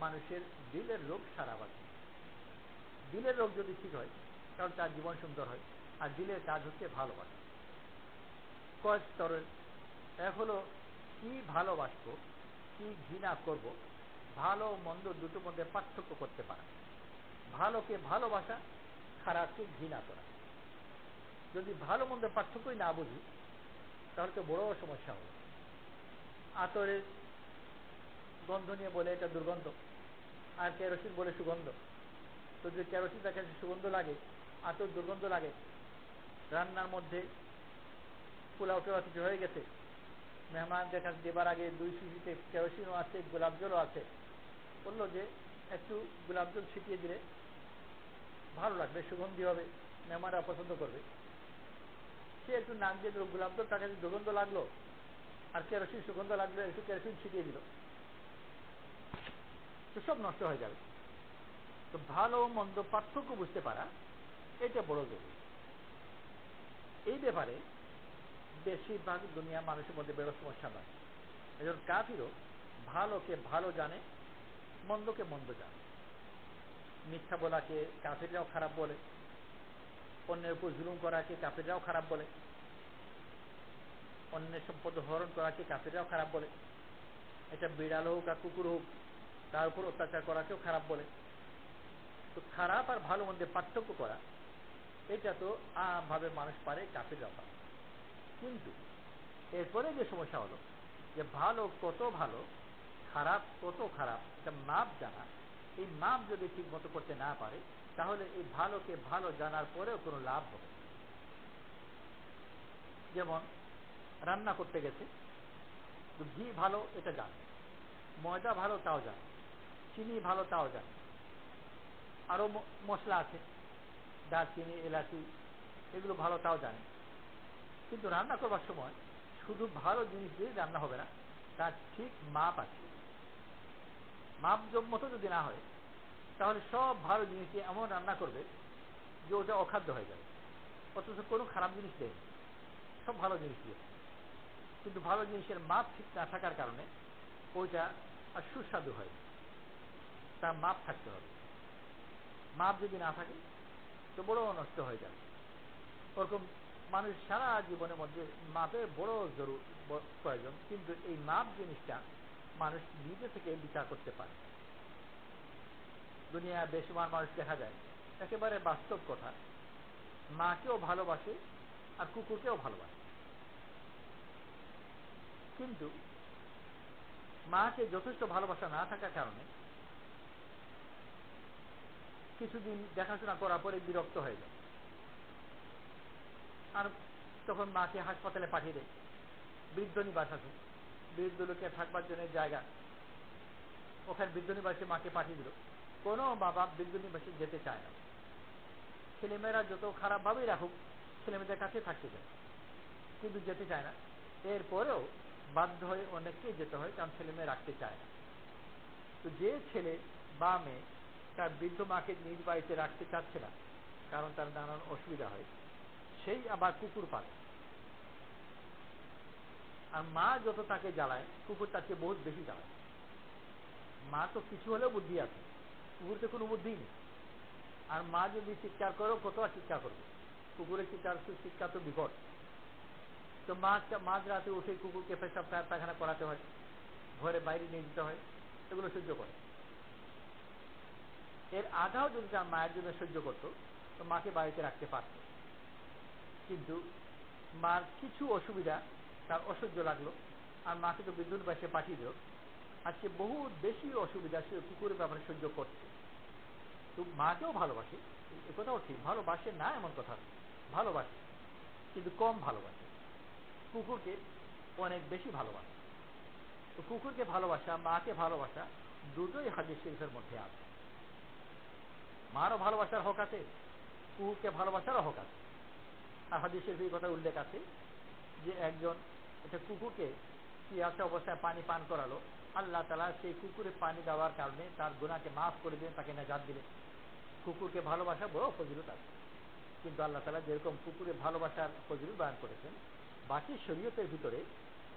মানুষের দিলের রোগ সারাবার জন্য। দিলের রোগ যদি ঠিক হয়, তাহলে তার জীবন সুন্দর হয়। আর দিলের কাজ হচ্ছে ভালোবাসা। কয় স্তরের? এক হলো কি ভালোবাসবো, কি ঘৃণা করব, ভালো মন্দ দুটোর মধ্যে পার্থক্য করতে পারা, ভালোকে ভালোবাসা, খারাপকে ঘৃণা করা। যদি ভালো মন্দ পার্থক্যই না বুঝি, তাহলে তো বড় সমস্যা হবে। আতরের গন্ধ নিয়ে বলে এটা দুর্গন্ধ, আর কেরোসিন বলে সুগন্ধ। তো যদি কেরোসিন দেখা যাচ্ছে সুগন্ধ লাগে, আতর দুর্গন্ধ লাগে, রান্নার মধ্যে পোলাও টোলা কিছু হয়ে গেছে, মেহমানদের কাছে দেবার আগে 2 শিশিতে কেরোসিনও আছে, গোলাপ জলও আছে, বললো যে একটু গোলাপ জল ছিটিয়ে দিলে ভালো লাগবে, সুগন্ধি হবে, মেহমানরা পছন্দ করবে। সে একটু নাক দিয়ে দিল, গোলাপ জল তার কাছে দুর্গন্ধ লাগলো, আর কেরোসিন সুগন্ধ লাগলো, একটু কেরোসিন ছিটিয়ে দিল, তো সব নষ্ট হয়ে যাবে। তো ভালো মন্দ পার্থক্য বুঝতে পারা, এটা বড় জরুরি। এই ব্যাপারে বেশিরভাগ দুনিয়া মানুষের মধ্যে বড় সমস্যা নয়। এজন্য কাফিরও ভালোকে ভালো জানে, মন্দকে মন্দ জানে। মিথ্যা বলাকে কাফিররাও খারাপ বলে, অন্যের উপর জুলুম করাকে কাফিররাও খারাপ বলে, অন্যের সম্পদ হরণ করাকে কাফিররাও খারাপ বলে। এটা বিড়াল হোক আর কুকুর হোক, তার উপর অত্যাচার করাকেও খারাপ বলে। তো খারাপ আর ভালো মধ্যে পার্থক্য করা, এটা তো আমভাবে মানুষ পারে, কাফিররাও পারে। কিন্তু এরপরে যে সমস্যা হলো যে ভালো কত ভালো, খারাপ কত খারাপ, এটা মাপ জানা। এই মাপ যদি ঠিক মতো করতে না পারে, তাহলে এই ভালোকে ভালো জানার পরেও কোনো লাভ হবে না। যেমন রান্না করতে গেছে, তো ঘি ভালো এটা জানে, ময়দা ভালো তাও জানে, চিনি ভালো তাও জানে, আরো মশলা আছে, দারচিনি, এলাচি, এগুলো ভালো তাও জানে। কিন্তু রান্না করবার সময় শুধু ভালো জিনিস দিয়ে রান্না হবে না, তার ঠিক মাপ আছে। মাপ মতো যদি না হয় তাহলে সব ভালো জিনিস দিয়ে এমন রান্না করবে যে ওটা অখাদ্য হয়ে যাবে, অথচ কোনো খারাপ জিনিস দেয়নি, সব ভালো জিনিস দিয়ে। কিন্তু ভালো জিনিসের মাপ ঠিক না থাকার কারণে ওইটা আর সুস্বাদু হয়, তার মাপ থাকতে হবে। মাপ যদি না থাকে তো বড় নষ্ট হয়ে যাবে। ওরকম মানুষ সারা জীবনের মধ্যে মাপের বড় প্রয়োজন, কিন্তু এই মাপ জিনিসটা মানুষ নিজে থেকে বিচার করতে পারে। দুনিয়ায় বেশিরভাগ মানুষ দেখা যায় একেবারে বাস্তব কথা, মাকেও ভালোবাসে আর কুকুরকেও ভালোবাসে, কিন্তু মাকে যথেষ্ট ভালোবাসা না থাকার কারণে কিছুদিন দেখাশোনা করার পরে বিরক্ত হয়ে যায়, আর তখন মাকে হাসপাতালে পাঠিয়ে দেয়। বৃদ্ধ নিবাস আছে, বৃদ্ধ লোকের থাকবার জন্য জায়গা, ওখানে বৃদ্ধ নিবাসে মাকে পাঠিয়ে দিল। কোনো মা বাপ বৃদ্ধ নিবাসে যেতে চায় না। ছেলেমেয়েরা যত খারাপভাবেই রাখুক, ছেলেমেয়েদের কাছে থাকতে চায়, কিন্তু যেতে চায় না। এরপরেও বাধ্য হয়ে অনেককেই যেতে হয়, কারণ ছেলেমেয়ে রাখতে চায় না। তো যে ছেলে বা মেয়ে তার বৃদ্ধ মাকে নিজ বাড়িতে রাখতে চাচ্ছে না, কারণ তার নানান অসুবিধা হয়, সেই আবার কুকুর পালে। আর মা যত তাকে জ্বালায়, কুকুর তাকে বহুত বেশি জ্বালায়। মা তো কিছু হলেও বুদ্ধি আছে, কুকুরকে কোনো বুদ্ধি নেই। আর মা যদি চিৎকার করো, কত আর চিৎকার করবে, কুকুরের চিৎকার তো বিপদ। তো মাঝ রাতে উঠে কুকুরকে পেশাব পায়খানা করাতে হয়, ঘরে বাইরে নিয়ে যেতে হয়, এগুলো সহ্য করে। এর আধাও যদি তার মায়ের জন্য সহ্য করত তো মাকে বাড়িতে রাখতে পারত, কিন্তু মার কিছু অসুবিধা তার অসহ্য লাগলো, আর মাকে তো বিদ্যুৎ বাসে পাঠিয়ে দিল। আজকে বহু বেশি অসুবিধা সে কুকুরের ব্যাপারে সহ্য করছে। তো মাকেও ভালোবাসে, একথাও ঠিক, ভালোবাসে না এমন কথা, ভালোবাসে, কিন্তু কম ভালোবাসে। কুকুরকে অনেক বেশি ভালোবাসে। তো কুকুরকে ভালোবাসা, মাকে ভালোবাসা, দুটোই হাদিস শরীফের মধ্যে আছে। মারও ভালোবাসার হক আছে, কুকুরকে ভালোবাসারও হক আছে। আর হাদিস শরীফে এই কথা উল্লেখ আছে যে একজন একটা কুকুরকে পিয়াসা অবস্থায় পানি পান করালো, আল্লাহ তাআলা সেই কুকুরে পানি দেওয়ার কারণে তার গুনাহকে মাফ করে দিলেন, তাকে নাজাত দিলেন। কুকুরকে ভালোবাসা বড় ফজিলত আছে, কিন্তু আল্লাহ তাআলা যেরকম কুকুরের ভালোবাসার ফজিলত বয়ান করেছেন, বাকি শরীয়তের ভিতরে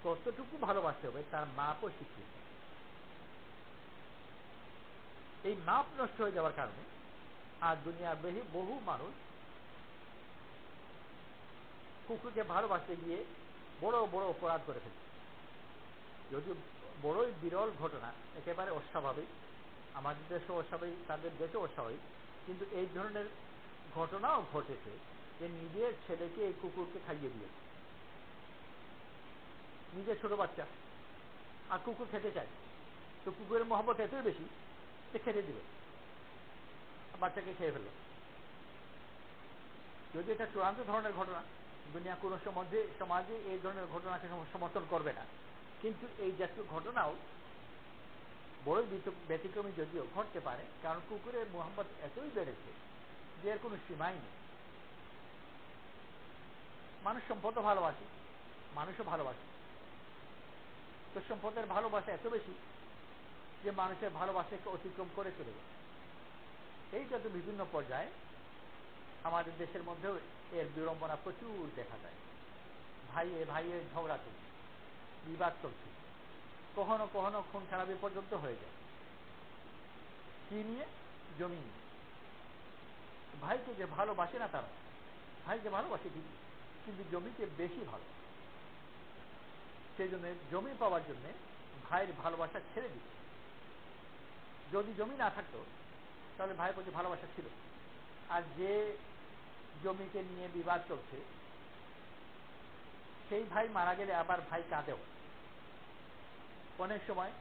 কতটুকু ভালোবাসতে হবে তার মাপও শিখিয়েছে। এই মাপ নষ্ট হয়ে যাওয়ার কারণে আর দুনিয়ার বহু মানুষ কুকুরকে ভালোবাসতে গিয়ে বড় বড় অপরাধ করে ফেলছে। যদিও বড়ই বিরল ঘটনা, একেবারে অস্বাভাবিক, আমাদের দেশে অস্বাভাবিক, তাদের দেশে অস্বাভাবিক, কিন্তু এই ধরনের ঘটনাও ঘটেছে যে নিজের ছেলেকে এই কুকুরকে খাইয়ে দিয়েছে। নিজের ছোট বাচ্চা, আর কুকুর খেতে চায়, তো কুকুরের মহব্বত এতই বেশি যে খেতে দিল, বাচ্চাকে খেয়ে ফেলল। যদি এটা চূড়ান্ত ধরনের ঘটনা, দুনিয়া কোনো সমাজে এই ধরনের ঘটনাকে সমর্থন করবে না, কিন্তু এই জাতীয় ঘটনাও বড়ই ব্যতিক্রমী যদিও ঘটতে পারে, কারণ কুকুরের মোহাম্মত এতই বেড়েছে যে এর কোনো সীমাই নেই। মানুষ সম্পদও ভালোবাসে, মানুষও ভালোবাসে, তো সম্পদের ভালোবাসা এত বেশি যে মানুষের ভালোবাসাকে অতিক্রম করে চলে যায়। এইটা তো বিভিন্ন পর্যায়ে আমাদের দেশের মধ্যেও এর বিড়ম্বনা প্রচুর দেখা যায়। ভাইয়ের ঝগড়া চলছে, বিবাদ চলছে, কখনো কখনো খুন খারাপি পর্যন্ত হয়ে যায়। কি নিয়ে? জমি নিয়ে। ভাইকে যে ভালোবাসে না তারা, ভাইকে ভালোবাসে ঠিকই, কিন্তু জমিকে বেশি ভালো। সেই জন্য জমি পাওয়ার জন্য ভাইয়ের ভালোবাসা ছেড়ে দিচ্ছে। যদি জমি না থাকতো তাহলে ভাইয়ের প্রতি ভালোবাসা ছিল। আর যে জমিকে নিয়ে বিবাদ চলছে, সেই ভাই মারা গেলে আবার ভাই কাঁদেও। অনেক সময়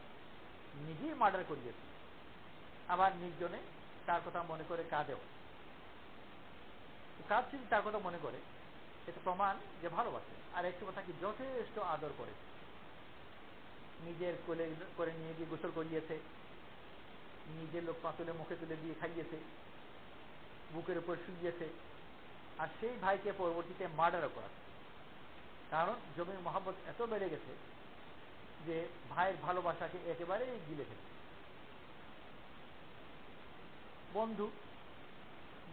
নিজেই মার্ডার করিয়েছে, আবার নির্জনে তার কথা মনে করে কাঁদেও। কাঁদছে তার কথা মনে করে, এটা প্রমাণ যে ভালোবাসে। আর একসময় তাকে যথেষ্ট আদর করেছে, নিজের কোলে করে নিয়ে গিয়ে গোসল করিয়েছে, নিজের লোক পাতুলে মুখে তুলে দিয়ে খাইয়েছে, বুকের উপর শুইয়েছে। আর সেই ভাইকে পরবর্তীতে মার্ডারও করাচ্ছে, কারণ জমির মহব্বত এত বেড়ে গেছে যে ভাইয়ের ভালোবাসাকে একেবারেই গিলে ফেলেছে। বন্ধু,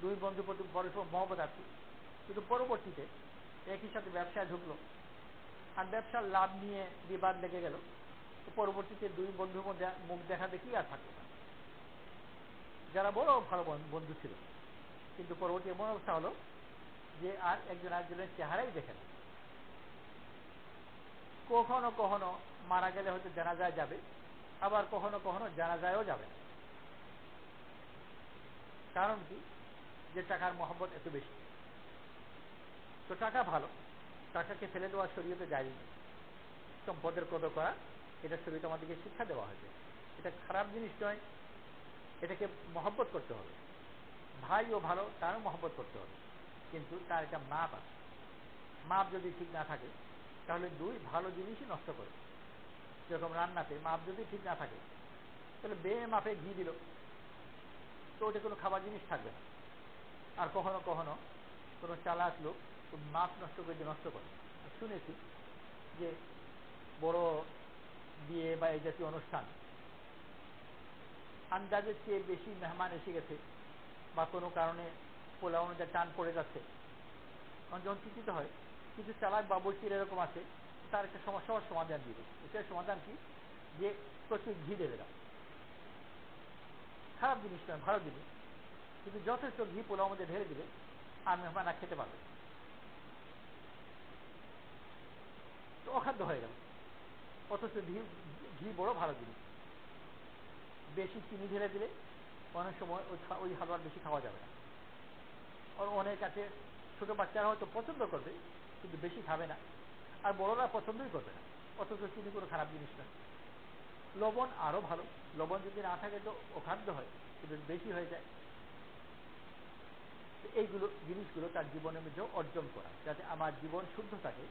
দুই বন্ধু প্রতি পরস্পর মহব্বত আছে, কিন্তু পরবর্তীতে একই সাথে ব্যবসায় ঢুকলো, আর ব্যবসার লাভ নিয়ে বিবাদ লেগে গেল। পরবর্তীতে দুই বন্ধুর মধ্যে মুখ দেখা দেখি আর থাকলো না। যারা বড় ভালো বন্ধু ছিল, কিন্তু পরবর্তী এমন অবস্থা হলো যে আর একজন আরেকজনের চেহারাই দেখে না। কখনো কখনো মারা গেলে হয়তো জানাজায় যাবে, আবার কখনো কখনো জানাজায়ও যাবে না। কারণ কি? যে টাকার মহব্বত এত বেশি। তো টাকা ভালো, টাকাকে ফেলে দেওয়া শরীয়তে জায়েজ নেই। সম্পদের কদর করা, এটা শরীয়তে আমাদেরকে শিক্ষা দেওয়া হয়েছে। এটা খারাপ জিনিস নয়, এটাকে মহব্বত করতে হবে। ভাইও ভালো, তারও মহব্বত করতে হবে, কিন্তু তার একটা মাপ আছে। মাপ যদি ঠিক না থাকে তাহলে দুই ভালো জিনিসই নষ্ট করে। যেরকম রান্নাতে মাপ যদি ঠিক না থাকে তাহলে বেমাপে ঘি দিল, তো ওটা কোনো খাবার জিনিস থাকবে না। আর কখনো কখনো কোনো চালাক লোক মাপ নষ্ট করে নষ্ট করে। শুনেছি যে বড় বিয়ে বা এই জাতীয় অনুষ্ঠান, আন্দাজের চেয়ে বেশি মেহমান এসে গেছে বা কোনো কারণে পোলাও অনুযায়ী টান পড়ে যাচ্ছে, যখন চিন্তিত হয় কিছু চালাক বাবুর্চির এরকম আছে, তার একটা সমস্যার সমাধান দিবে। এটার সমাধান কি? যে প্রচুর ঘি দেবে না। খারাপ জিনিস নয়, ভালো জিনিস, কিন্তু যথেষ্ট ঘি পোলাও মধ্যে ঢেলে দিলে আর মেহমানরা খেতে পারবে। তো অখাদ্য হয়ে গেল। অথচ ঘি বড় ভালো জিনিস। বেশি চিনি ঢেলে দিলে অনেক সময় ওই হালুয়া বেশি খাওয়া যাবে না। অনেক আছে ছোট বাচ্চারা হয়তো পছন্দ করবে, কিন্তু বেশি খাবে না, আর বড়রা পছন্দই করবে না। অথচ চিনি কোনো খারাপ জিনিস না। লবণ আরো ভালো, লবণ যদি না থাকে তো অখাদ্য হয়, কিন্তু বেশি হয়ে যায়। এইগুলো জিনিসগুলো তার জীবনের মধ্যে অর্জন করা, যাতে আমার জীবন শুদ্ধ থাকে।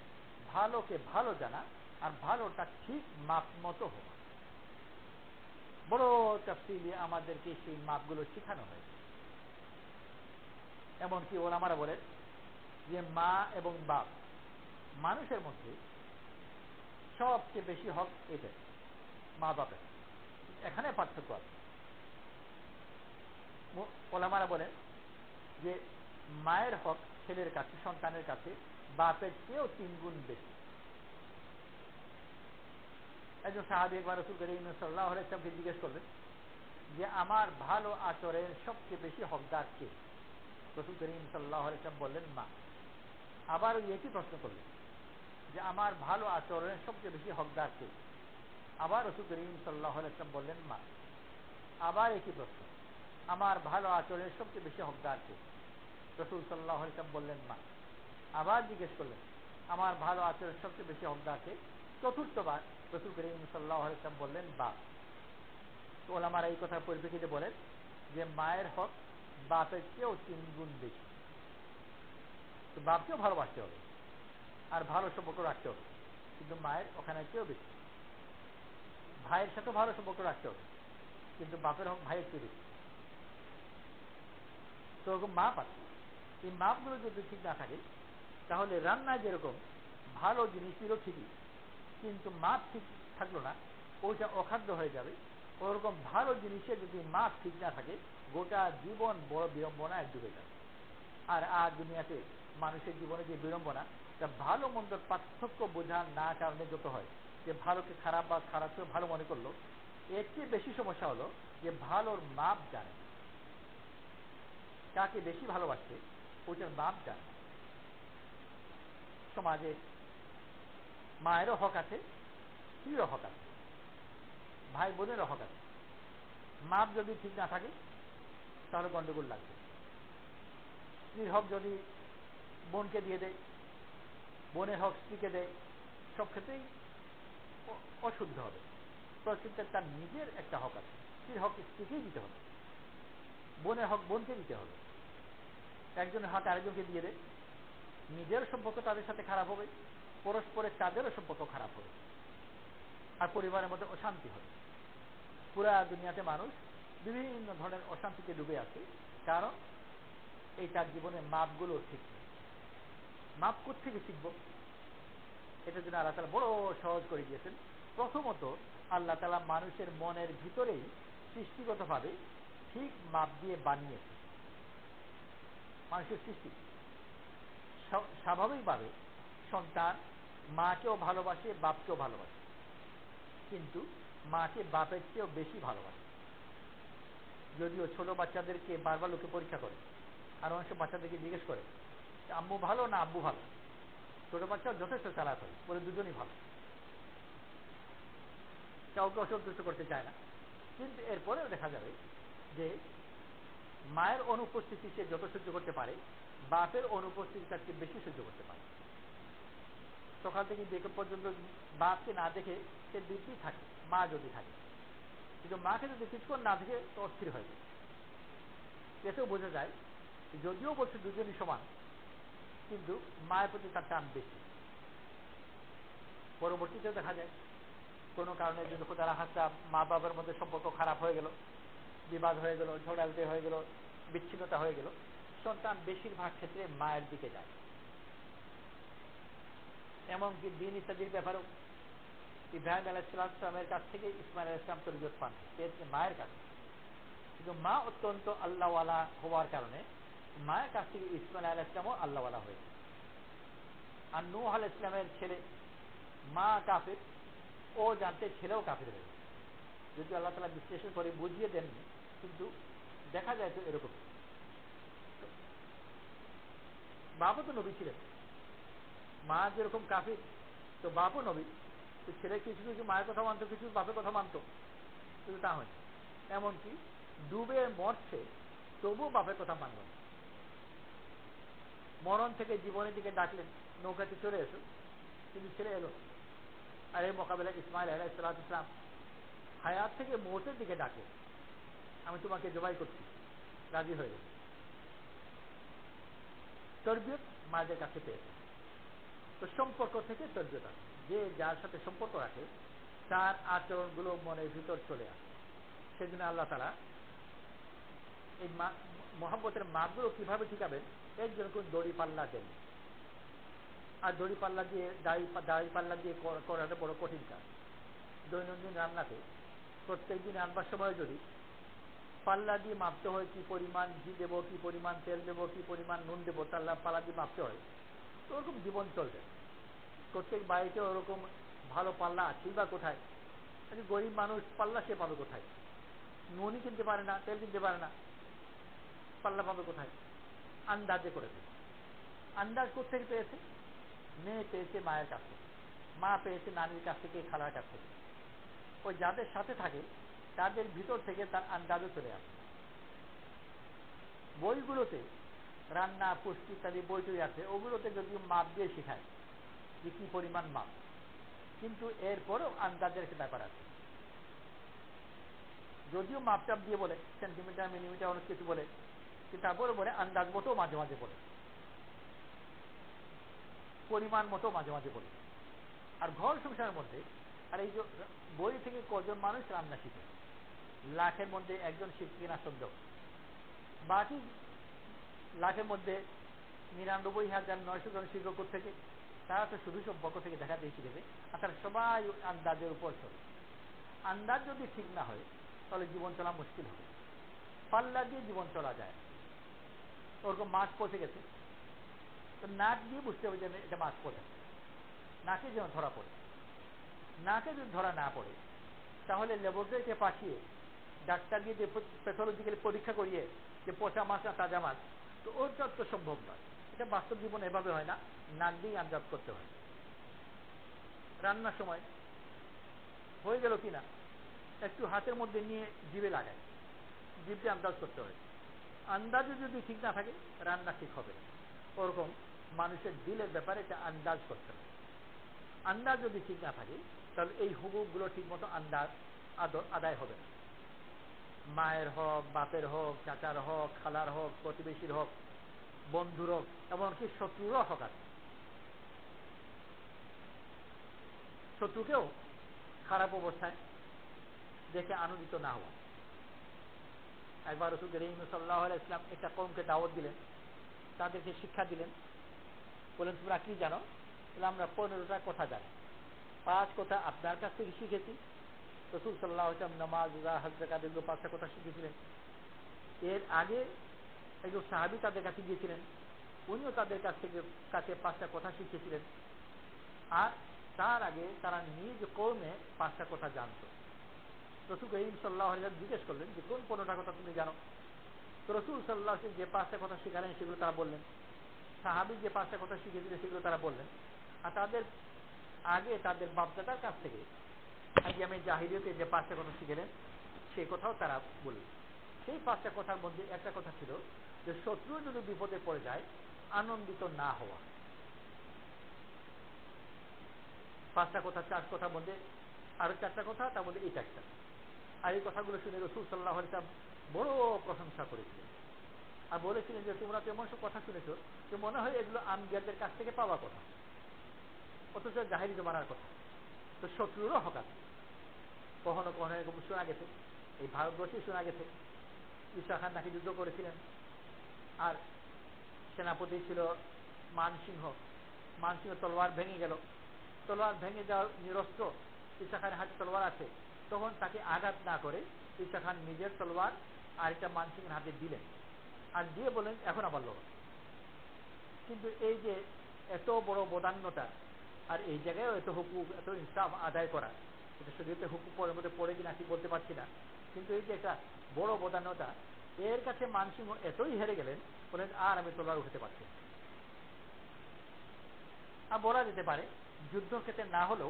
ভালোকে ভালো জানা, আর ভালোটা ঠিক মাপ মতো হওয়া। বড় তাফসীলে আমাদেরকে সেই মাপগুলো শেখানো হয়। এমনকি ওলামারা বলেন যে মা এবং বাপ, মানুষের মধ্যে সবচেয়ে বেশি হক এটাই, মা বাপের। এখানে পার্থক্য আছে। ওলামারা বলেন যে মায়ের হক ছেলের কাছে, সন্তানের কাছে বাপের চেয়েও 3 গুণ বেশি। একজন সাহাবী একবার রাসূল করিম সাল্লাল্লাহু আলাইহি ওয়াসাল্লামকে জিজ্ঞেস করলেন যে আমার ভালো আচরণের সবচেয়ে বেশি হকদার কে? রাসূল করিম সাল্লাল্লাহু আলাইহি ওয়াসাল্লাম বললেন মা। আবার ওই একই প্রশ্ন করলেন যে আমার ভালো আচরণের সবচেয়ে বেশি হকদার কে? আবার রাসূল করিম সাল্লাল্লাহু আলাইহি ওয়াসাল্লাম বললেন মা। আবার একই প্রশ্ন, আমার ভালো আচরণের সবচেয়ে বেশি হকদার কে? রাসূল সাল্লাল্লাহু আলাইহি ওয়াসাল্লাম বললেন মা। আবার জিজ্ঞেস করলেন আমার ভালো আচরণের সবচেয়ে বেশি হকদার কে? চতুর্থবার রাসূল করিম সাল্লাল্লাহু আলাইহি ওয়াসাল্লাম বললেন বাপ। তো ওলামারা এই কথার পরিপ্রেক্ষিতে বলেন যে মায়ের হক বাপের চেয়েও 3 গুণ বেশি। তো বাপকেও ভালোবাসতে হবে আর ভালো সম্পর্ক রাখতে হবে, কিন্তু মায়ের ওখানে চেয়েও বেশি। ভাইয়ের সাথে ভালো সম্পর্ক রাখতে হবে, কিন্তু বাপের হক ভাইয়ের চেয়ে বেশি। তো ওরকম মাপ আছে। এই মাপগুলো যদি ঠিক না থাকে তাহলে রান্নায় যেরকম ভালো জিনিস দিল ঠিকই, কিন্তু মাপ ঠিক থাকলো না, ওইটা অখাদ্য হয়ে যাবে। ওরকম ভালো জিনিসে যদি মাপ ঠিক না থাকে, গোটা জীবন বড় বিড়ম্বনায় ডুবে যাবে। আর দুনিয়াতে মানুষের জীবনে যে বিড়ম্বনা, তা ভালো মন্দর পার্থক্য বোঝা না কারণে যত হয়, যে ভালোকে খারাপ বা খারাপকে ভালো মনে করলো, এর চেয়ে বেশি সমস্যা হলো যে ভালোর মাপ জানে, কাকে বেশি ভালোবাসে ওইটার মাপ জানে। সমাজে মায়েরও হক আছে, স্ত্রীরও হক আছে, ভাই বোনেরও হক আছে। মাপ যদি ঠিক না থাকে তাহলে গন্ডগোল লাগবে। স্ত্রীর হক যদি বোনকে দিয়ে দেয়, বোনের হক স্ত্রীকে দেয়, সব ক্ষেত্রেই অশুদ্ধ হবে। কিন্তু তার নিজের একটা হক আছে, স্ত্রীর হক স্ত্রীকেই দিতে হবে, বোনের হক বোনকে দিতে হবে। একজনের হক আরেকজনকে দিয়ে দেয়, নিজের সম্পর্ক তাদের সাথে খারাপ হবে, পরস্পরের তাদেরও সম্পর্ক খারাপ হবে, আর পরিবারের মধ্যে অশান্তি হবে। পুরা দুনিয়াতে মানুষ বিভিন্ন ধরনের অশান্তিতে ডুবে আছে, কারণ এই তার জীবনের মাপগুলো ঠিক নেই। মাপ কোত্থেকে শিখব? এটার জন্য আল্লাহ তাআলা বড় সহজ করে দিয়েছেন। প্রথমত আল্লাহ তাআলা মানুষের মনের ভিতরেই সৃষ্টিগতভাবে ঠিক মাপ দিয়ে বানিয়েছে। মানুষের সৃষ্টি স্বাভাবিকভাবে সন্তান মাকেও ভালোবাসে, বাপকেও ভালোবাসে, কিন্তু মাকে বাপের চেয়েও বেশি ভালোবাসে। যদিও ছোট বাচ্চাদেরকে বারবার লোকে পরীক্ষা করে, আর অনেক বাচ্চাদেরকে জিজ্ঞেস করে আম্মু ভালো না আব্বু ভালো। ছোট বাচ্চাও যথেষ্ট চালাক হয়, বলে দুজনই ভালো, কাউকে অসন্তুষ্ট করতে চায় না। কিন্তু এরপরেও দেখা যাবে যে মায়ের অনুপস্থিতি সে যত সহ্য করতে পারে, বাপের অনুপস্থিতি তার চেয়ে বেশি সহ্য করতে পারে। সকাল থেকে দেখে পর্যন্ত বাপকে না দেখে সে দিব্যি থাকে, মা যদি থাকে, কিন্তু মাকে যদি কিছুক্ষণ না দেখে তো অস্থির হয়ে যায়। এতেও বোঝা যায় যদিও বলছে দুজনই সমান, কিন্তু মায়ের প্রতি তার টান বেশি। পরবর্তীতেও দেখা যায় কোনো কারণে যদি খোদা হাসা মা বাবার মধ্যে সম্পর্ক খারাপ হয়ে গেল, বিবাদ হয়ে গেল, ঝগড়াঝাটি হয়ে গেল, বিচ্ছিন্নতা হয়ে গেল, সন্তান বেশিরভাগ ক্ষেত্রে মায়ের দিকে যায়। এমনকি দিন ইত্যাদির ব্যাপারেও ইব্রাহিম আলাইহিসসালামের কাছ থেকে ইসমাইল আলাইহিস সালাম তরবিয়ত পান, পেয়েছেন মায়ের কাছে। কিন্তু মা অত্যন্ত আল্লাহওয়ালা হওয়ার কারণে মায়ের কাছ থেকে ইসমাইল আলাইহিস সালামও আল্লাহওয়ালা হয়েছে। আর নূহ আলাইহিস সালামের ছেলে মা কাফির, ও জানতে ছেলেও কাফির হয়েছে। যদি আল্লাহ তাআলা বিশ্লেষণ করে বুঝিয়ে দেননি, কিন্তু দেখা যায় তো এরকম। বাপও তো নবী ছিলেন, মা যেরকম কাফির তো বাপও নবী, তো ছেলে কিছু কিছু মায়ের কথা মানত, কিছু বাপের কথা মানত, কিন্তু তা হয়। এমনকি ডুবে মরছে তবুও বাপের কথা মানল না। মরণ থেকে জীবনের দিকে ডাকলেন নৌকাতে চলে এসো, কিন্তু ছেলে এলো না। আর এই মোকাবেলায় ইসমাইল আলাইহিস সালাম হায়াত থেকে মৌতের দিকে ডাকলেন, আমি তোমাকে জবাই করছি, রাজি হয়ে গেল। তরবিয়ত মায়েদের কাছে পেয়েছে। তো সম্পর্ক থেকে তরবিয়ত আছে, যে যার সাথে সম্পর্ক রাখে তার আচরণগুলো মনের ভিতর চলে আসে। সেজন্য আল্লাহ তাআলা এই মহব্বতের মাপগুলো কিভাবে ঠিকাবেন এর জন্য কোন দড়ি পাল্লা দেন। আর দড়ি পাল্লা দিয়ে দাড়ি পাল্লা দিয়ে করাটা বড় কঠিন কাজ। দৈনন্দিন রান্নাতে প্রত্যেক দিন রান্নার সময় যদি পাল্লা দিয়ে মাপতে হয় কি পরিমাণ ঘি দেবো, কি পরিমাণ তেল দেবো, কি পরিমাণ নুন দেবো, পাল্লা দিয়ে মাপতে হয়, তো ওরকম জীবন চলবে। প্রত্যেক বাড়িতে ওরকম ভালো পাল্লা আছেই বা কোথায়? গরিব মানুষ পাল্লা সে পাবে কোথায়? নুনই কিনতে পারে না, তেল কিনতে পারে না, পাল্লা পাবে কোথায়? আন্দাজে করেছে। আন্দাজ কোথেকে পেয়েছে? মেয়ে পেয়েছে মায়ের কাছ থেকে, মা পেয়েছে নানির কাছ থেকে, খালার কাছ থেকে। ওই যাদের সাথে থাকে তাদের ভিতর থেকে তার আন্দাজও চলে আসে। বইগুলোতে রান্না পুষ্টি ইত্যাদি বই টই আছে, ওগুলোতে যদিও মাপ দিয়ে শেখায় যে কি পরিমাণ মাপ, কিন্তু এরপরেও আন্দাজের একটা ব্যাপার আছে। যদিও মাপটাপ দিয়ে বলে, সেন্টিমিটার মিলিমিটার অনেক কিছু বলে, কিন্তু তারপরে বলে আন্দাজ মতো মাঝে মাঝে বলে, পরিমাণ মতো মাঝে মাঝে বলে। আর ঘর সংসারের মধ্যে, আর এই যে বই থেকে কজন মানুষ রান্না শিখে? লাখের মধ্যে একজন শিখছে কিনা সন্দেহ। বাকি লাখের মধ্যে ৯৯,৯০০ জন শিক্ষক থেকে, তারা তো শুধু সম্পর্ক থেকে দেখা দিয়ে শিখেছে। আর তারা সবাই আন্দাজের উপর চলে। আন্দাজ যদি ঠিক না হয় তাহলে জীবন চলা মুশকিল হবে। পাল্লা দিয়ে জীবন চলা যায়। ওরকম মাছ পচে গেছে, তো নাক দিয়ে বুঝতে হবে যে এটা মাছ পচে, নাকে যেন ধরা পড়ে। নাকে যদি ধরা না পড়ে তাহলে ল্যাবরেটরিতে পাঠিয়ে ডাক্তার দিয়ে প্যাথোলজিক্যাল পরীক্ষা করিয়ে যে পচা মাছ না তাজা মাছ, তো ওটা তো সম্ভব নয়। এটা বাস্তব জীবন এভাবে হয় না, নাক দিয়েই আন্দাজ করতে হয়। রান্নার সময় হয়ে গেল কিনা একটু হাতের মধ্যে নিয়ে জিভে লাগায়, জিভে আন্দাজ করতে হয়। আন্দাজে যদি ঠিক না থাকে রান্না ঠিক হবে না। ওরকম মানুষের দিলের ব্যাপারে এটা আন্দাজ করতে হবে। আন্দাজ যদি ঠিক না থাকে তাহলে এই হুকুকগুলো ঠিক মতো আদায় হবে না। মায়ের হোক, বাপের হোক, চাচার হোক, খালার হোক, প্রতিবেশীর হোক, বন্ধুর হোক, এমনকি শত্রুরও হক আছে। শত্রুকেও খারাপ অবস্থায় দেখে আনন্দিত না হওয়া। একবার রাসূল করিম সাল্লাল্লাহু আলাইহি ওয়াসাল্লাম একটা কওমকে দাওয়াত দিলেন, তাদেরকে শিক্ষা দিলেন। বলেন তোমরা কি জানো? বলে আমরা 15টা কথা জানি, 5 কথা আপনার কাছ থেকে শিখেছি। রাসূল সাল্লাল্লাহু আলাইহি ওয়াসাল্লাম নামাজ, রোজা, হজ, যাকাত এগুলো 5টা কথা শিখিয়েছিলেন। এর আগে একজন সাহাবী তাদের কাছে গিয়েছিলেন, উনিও তাদের কাছে 5টা কথা শিখেছিলেন, আর তার আগে তারা নিজ কওমে 5টা কথা জানত। রাসূল করিম সাল্লাল্লাহু আলাইহি ওয়াসাল্লাম জিজ্ঞেস করলেন যে কোন 15টা কথা তুমি জানো? তো রাসূল সাল্লাল্লাহু আলাইহি ওয়াসাল্লাম যে 5টা কথা শিখালেন সেগুলো তারা বললেন, সাহাবী যে 5টা কথা শিখেছিলেন সেগুলো তারা বললেন, আর তাদের আগে তাদের বাপদাদার কাছ থেকে আইয়ামে জাহিলিয়াতে যে 5টা কথা শিখেলেন সেই কথাও তারা বললেন। সেই 5টা কথার মধ্যে একটা কথা ছিল যে শত্রু যদি বিপদে পড়ে যায় আনন্দিত না হওয়া। 5টা কথা, 4 কথার মধ্যে আরো 4টা কথা, তার মধ্যে এটা একটা। আর এই কথাগুলো শুনে রাসূল সাল্লাল্লাহু আলাইহি ওয়াসাল্লাম বড় প্রশংসা করেছিলেন আর বলেছিলেন যে তোমরা তো এমন সব কথা শুনেছ যে মনে হয় এগুলো আম্বিয়াদের কাছ থেকে পাওয়া কথা, অথচ জাহিলি জমানার কথা। তো শত্রুরও হক আছে। কখনো কখনো এরকম শোনা গেছে, এই ভারতবর্ষে শোনা গেছে ঈসা খান নাকি যুদ্ধ করেছিলেন, আর সেনাপতি ছিল মানসিংহ। মানসিংহ তলোয়ার ভেঙে গেল, তলোয়ার ভেঙে যাওয়ার নিরস্ত্র, ঈসা খানের হাতে তলোয়ার আছে, তখন তাকে আঘাত না করে ঈসা খান নিজের তলোয়ার আরেকটা মানসিংহের হাতে দিলেন, আর দিয়ে বললেন এখন আবার লড়ো। কিন্তু এই যে এত বড় বদান্যতা, আর এই জায়গায় এত হুকুক, এত ইনসাফ আদায় করা, এটা শরীয়তে হুকুক পরের মধ্যে পড়ে কিনা কি বলতে পারছি না, কিন্তু এই যে একটা বড় বদান্যতা, এর কাছে মানসিংহ এতই হেরে গেলেন, বলেন আর আমি তলোয়ার উঠাতে পারছি না। আর বলা যেতে পারে যুদ্ধক্ষেত্রে না হলেও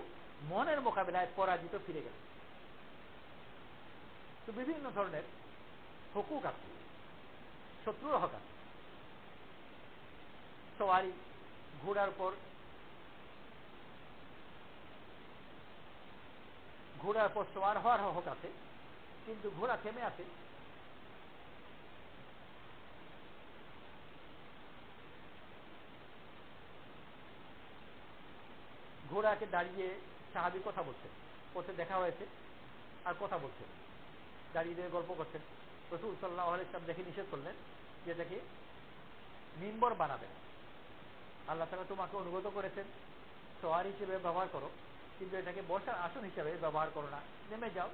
মনের মোকাবিলায় পরাজিত ফিরে গেল। তো বিভিন্ন ধরনের হুকুক আছে, শত্রুর হক আছে। সওয়ারি, ঘোড়ার পর সওয়ার হওয়ার হক আছে, কিন্তু ঘোড়া থেমে আছে, ঘোড়াকে দাঁড়িয়ে সাহাবী কথা বলছেন, পথে দেখা হয়েছে আর কথা বলছেন, দাঁড়িয়ে দিয়ে গল্প করছেন। রাসূল সাল্লাল্লাহু আলাইহি ওয়াসাল্লাম দেখে নিষেধ করলেন যে এটাকে মিম্বর বানাবেন। আল্লাহ তাআলা তোমাকে অনুগত করেছেন সওয়ারি হিসেবে ব্যবহার করো, কিন্তু এটাকে বসার আসন হিসেবে ব্যবহার করো না, নেমে যাও,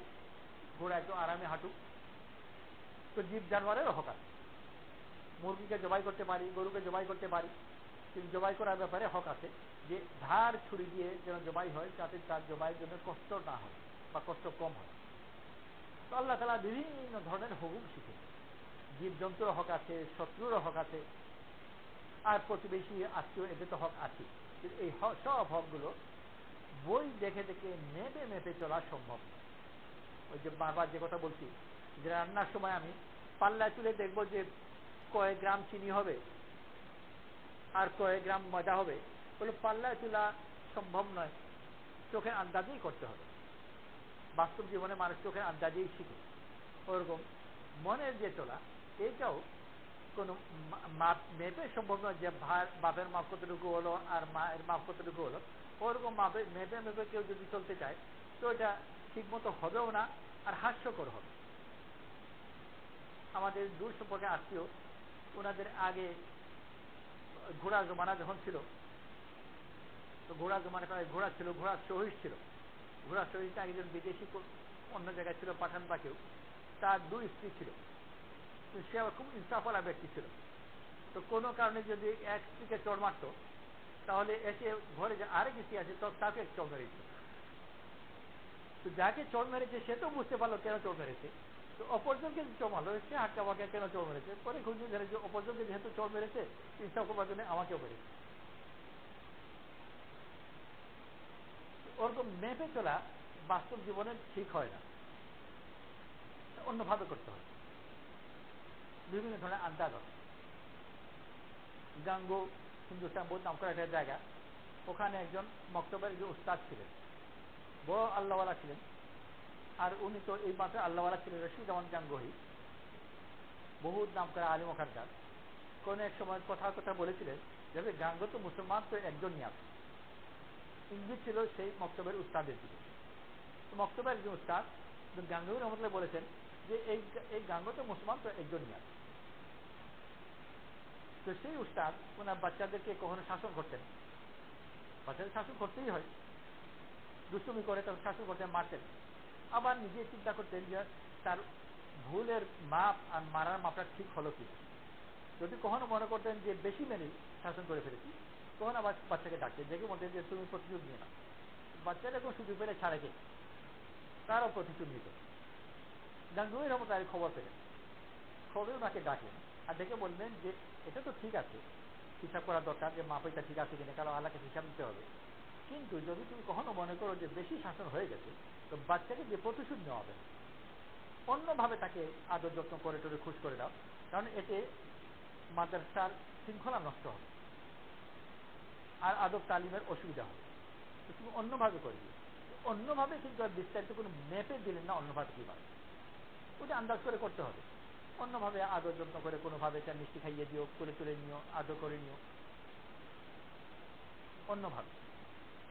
ঘোড়া একটু আরামে হাঁটুক। তো জীব জানোয়ারের হক আছে, মুরগিকে জবাই করতে পারি, গরুকে জবাই করতে পারি, কিন্তু জবাই করার ব্যাপারে হক আছে যে ধার ছুরি দিয়ে যেন জবাই হয়, যাতে তার জবাইয়ের জন্য কষ্ট না হয় বা কষ্ট কম হয়। তো আল্লাহ তাআলা বিভিন্ন ধরনের হুকুম শিখেন। জীবজন্তুর হক আছে, শত্রুর হক আছে, আর প্রতিবেশী আত্মীয় এদের তো হক আছে। কিন্তু এই সব হকগুলো বই দেখে দেখে মেপে মেপে চলা সম্ভব না। ওই যে বারবার যে কথা বলছি যে রান্নার সময় আমি পাল্লায় তুলে দেখবো যে কয়েক গ্রাম চিনি হবে আর কয়েক গ্রাম ময়দা হবে, বলে পাল্লায় তোলা সম্ভব নয়, চোখের আন্দাজেই করতে হবে। বাস্তব জীবনে মানুষ চোখের আন্দাজেই শিখে। ওরকম মনের যে চলা, এইটাও কোনো মেপে সম্ভব নয় যে বাপের মাপ কতটুকু হলো আর মায়ের মাপ কতটুকু হলো। ওরকম মেপে মেপে কেউ যদি চলতে চায় তো এটা ঠিক মতো হবেও না, আর হাস্যকর হবে। আমাদের দূর সম্পর্কে আত্মীয়, ওনাদের আগে ঘোড়া জমানা যখন ছিল, তো ঘোড়া জমানা ঘোড়া ছিল, ঘোড়া শহীদ ছিল। ঘোড়া শহীদ একজন বিদেশি অন্য জায়গায় ছিল, পাঠান বা কেউ, তার 2 স্ত্রী ছিল। তো সে খুব ইনসাফওয়ালা ব্যক্তি ছিল। তো কোনো কারণে যদি এক স্ত্রীকে চড় মারত, তাহলে এসে ঘরে যে আরেক স্ত্রী আছে তাকে চড় মেরেছে। তো যাকে চড় মেরেছে সে তো বুঝতে পারলো কেন চড় মেরেছে, তো অপরজনকে চড় মারলো, সে হাক্কা বাক্কা কেন চড় মেরেছে, পরে খুঁজে ধরে যে অপরজনকে যেহেতু চড় মেরেছে ইনসাফ করবার জন্য আমাকেও মেরেছে। ওরকম মেপে চলা বাস্তব জীবনে ঠিক হয় না, অন্যভাবে করতে হয়। বিভিন্ন ধরনের আন্দাজ আছে। গাঙ্গো হিন্দুস্তান বহুত নাম করা একটা জায়গা, ওখানে একজন মক্তবের যে উস্তাদ ছিলেন, বড় আল্লাহওয়ালা ছিলেন, আর উনি তো এই মাত্র আল্লাহওয়ালা ছিলেন রশিদুজ্জামান গাঙ্গোহী, বহুত নাম করা আলিম ওখানকার। কোন এক সময় কথা কথা বলেছিলেন যে গাঙ্গো তো মুসলমান তো একজনই আছে, ইঙ্গিত ছিল সেই মক্তবের উস্তাদের দিকে। তো মক্তবের একজন উস্তাদ গাঙ্গোহী রহমতুল্লাহ বলেছেন যে এই গাঙ্গো তো মুসলমান তো একজনই আছে। তো সেই উস্তাদ ওনার বাচ্চাদেরকে কখনো শাসন করতেন, বাচ্চাদের শাসন করতেই হয়, দুষ্টুমি করে তার শাসন করতেন, মারতেন। আবার নিজে চিন্তা করতেন যে তার ভুলের মাপ আর মারার মাপটা ঠিক হলো কি। যদি কখনো মনে করতেন যে বেশি মেনে শাসন করে ফেলেছি, তখন আবার বাচ্চাকে ডাকতেন, দেখে বলতেন যে তুমি প্রতিশোধ নিয়ে না। বাচ্চাটা কোনো সুযোগ পেলে ছাড়ে কে, তারও প্রতিশোধ নিত। গাঙ্গুহির রহমত আলী খবর পেলেন, খবরে ওনাকে ডাকলেন আর ডেকে বললেন যে এটা তো ঠিক আছে, হিসাব করা দরকার যে মাপ এটা ঠিক আছে কিনা, কারণ আল্লাহকে হিসাব দিতে হবে। কিন্তু যদি তুমি কখনো মনে করো যে বেশি শাসন হয়ে গেছে, তো বাচ্চাকে যে প্রতিশোধ নেওয়া হবে না, অন্যভাবে তাকে আদর যত্ন করে টরে খুশ করে দাও, কারণ এতে মাদ্রাসার শৃঙ্খলা নষ্ট হবে আর আদব তালিমের অসুবিধা হবে। তো তুমি অন্যভাবে করবে। অন্যভাবে কিন্তু আর বিস্তারিত কোনো মেপে দিলেন না, অন্যভাবে কীভাবে ওটা আন্দাজ করে করতে হবে। অন্যভাবে আদর যত্ন করে কোনোভাবে এটা মিষ্টি খাইয়ে দিও, তুলে তুলে নিও, আদর করে নিও, অন্যভাবে।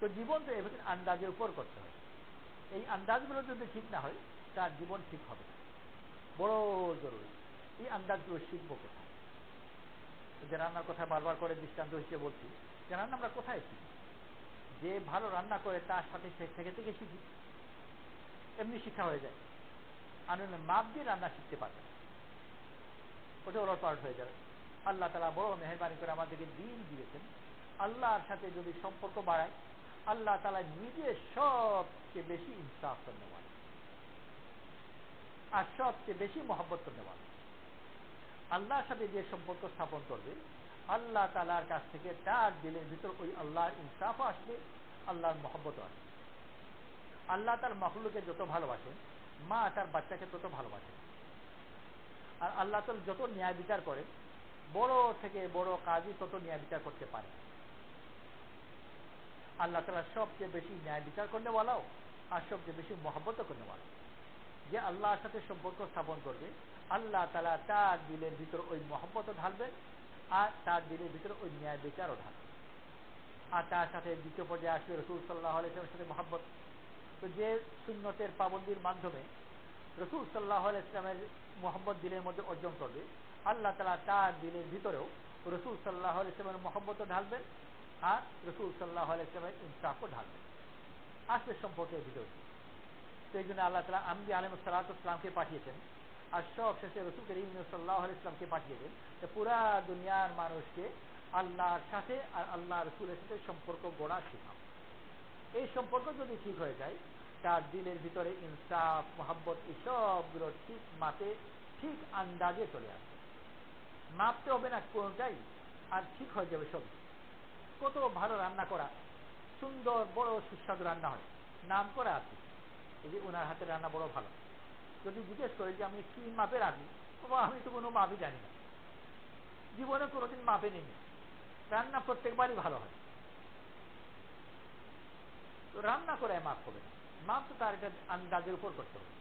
তো জীবন তো এভাবে আন্দাজের উপর করতে হয়। এই আন্দাজগুলো যদি ঠিক না হয়, তার জীবন ঠিক হবে না। বড় জরুরি এই আন্দাজগুলো শিখবো কোথায়। যে রান্নার কথা বারবার করে দৃষ্টান্ত হিসেবে বলছি, যে রান্না আমরা কোথায় শিখি? যে ভালো রান্না করে তার সাথে থেকে থেকে শিখি, এমনি শিক্ষা হয়ে যায়। আর মাপ দিয়ে রান্না শিখতে পারবে, ওটা ওলট পালট হয়ে যাবে। আল্লাহ তাআলা বড় মেহেরবানি করে আমাদেরকে দিন দিয়েছেন। আল্লাহর সাথে যদি সম্পর্ক বাড়ায়, আল্লাহ তাআলা নিজে সবচেয়ে বেশি ইনসাফ করতে পারে আর সবচেয়ে বেশি মহব্বত করতে পারে। আল্লাহর সাথে যে সম্পর্ক স্থাপন করবে, আল্লাহ তাআলার কাছ থেকে তার দিলের ভিতর ওই আল্লাহর ইনসাফও আসবে, আল্লাহর মহব্বতও আসবে। আল্লাহ তার মখলুককে যত ভালোবাসেন, মা তার বাচ্চাকে তত ভালোবাসেন। আর আল্লাহ তাআলা যত ন্যায় বিচার করেন, বড় থেকে বড় কাজই তত ন্যায় বিচার করতে পারে। আল্লাহ তাআলা সবচেয়ে বেশি ন্যায় বিচার করতে বলাও আর সবচেয়ে বেশি মহব্বত করতে বলা। যে আল্লাহর সাথে সম্পর্ক স্থাপন করবে, আল্লাহ তাআলা তার দিলের ভিতর ওই মহব্বতও ঢালবে আর তার দিলের ভিতরে ওই ন্যায় বিচারও ঢালবে। আর তার সাথে দ্বিতীয় পর্যায়ে আসবে রাসূল সাল্লাল্লাহু আলাইহি ওয়াসাল্লামের সাথে মহব্বত। তো যে সুন্নতের পাবন্দির মাধ্যমে রাসূল সাল্লাল্লাহু আলাইহি ওয়াসাল্লামের মহব্বত দিলের মধ্যে অর্জন করবে, আল্লাহ তাআলা তার দিলের ভিতরেও রাসূল সাল্লাল্লাহু আলাইহি ওয়াসাল্লামের মহব্বতও ঢালবেন আর রাসূল সাল্লাল্লাহু আলাইহি ওয়াসাল্লামের ইনসাফও ঢালবেন, আসবে সম্পর্কের ভিতরে। তো এই জন্য আল্লাহ তাআলা আম্বিয়া আলাইহিস সালাতু ওয়াস সালামকে পাঠিয়েছেন আর সব শেষে রাসূল করিম সাল্লাল্লাহু আলাইহি ওয়াসাল্লামকে পাঠিয়েছেন, যে পুরা দুনিয়ার মানুষকে আল্লাহর সাথে আর আল্লাহ রাসূলের সাথে সম্পর্ক গড়া শেখাও। এই সম্পর্ক যদি ঠিক হয়ে যায়, তার দিলের ভিতরে ইনসাফ, মহব্বত এই সবগুলো ঠিক মাপে ঠিক আন্দাজে চলে আসবে। মাপতে হবে না কোনটাই, আর ঠিক হয়ে যাবে সব। কত ভালো রান্না করা, সুন্দর বড় সুস্বাদু রান্না হয়, নাম করা আছে, এই যে ওনার হাতের রান্না বড় ভালো। যদি জিজ্ঞেস করে যে আমি কি মাপে রাখি, আমি তো কোনো মাপই জানি না, জীবনে কোনোদিন মাপে নেই, রান্না প্রত্যেকবারই ভালো হয়। তো রান্না করে মাপ হবে না, মাপ তো তার একটা আন্দাজের উপর করতে হবে।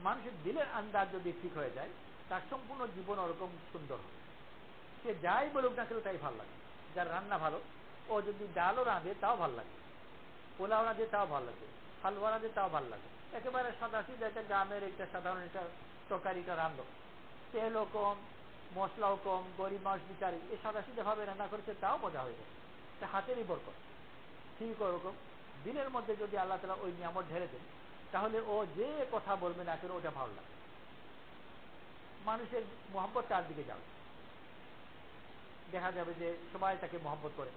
মানুষের দিলের আন্দাজ যদি ঠিক হয়ে যায়, তার সম্পূর্ণ জীবন ওরকম সুন্দর হবে। সে যাই বলুক না কেন তাই ভালো লাগে। যার রান্না ভালো, ও যদি ডালও রাঁধে তাও ভালো লাগে, পোলাও রাঁধে তাও ভালো লাগে, হালুয়া রাঁধে তাও ভালো লাগে। একেবারে সাদা সিধা একটা গ্রামের একটা সাধারণ একটা তরকারিটা রাঁধলো, তেলও কম, মশলাও কম, গরিব মানুষ বিচারি এই সাদা সিধা ভাবে রান্না করেছে, তাও মজা হয়ে যায়। তা হাতেরই বরকত। ঠিক ওরকম দিনের মধ্যে যদি আল্লাহ তাআলা ওই নিয়ামত ঢেলে দেন, তাহলে ও যে কথা বলবে না কেন ওটা ভালো লাগে, মানুষের মহব্বত তার দিকে যাবে। দেখা যাবে যে সবাই তাকে মহব্বত করে।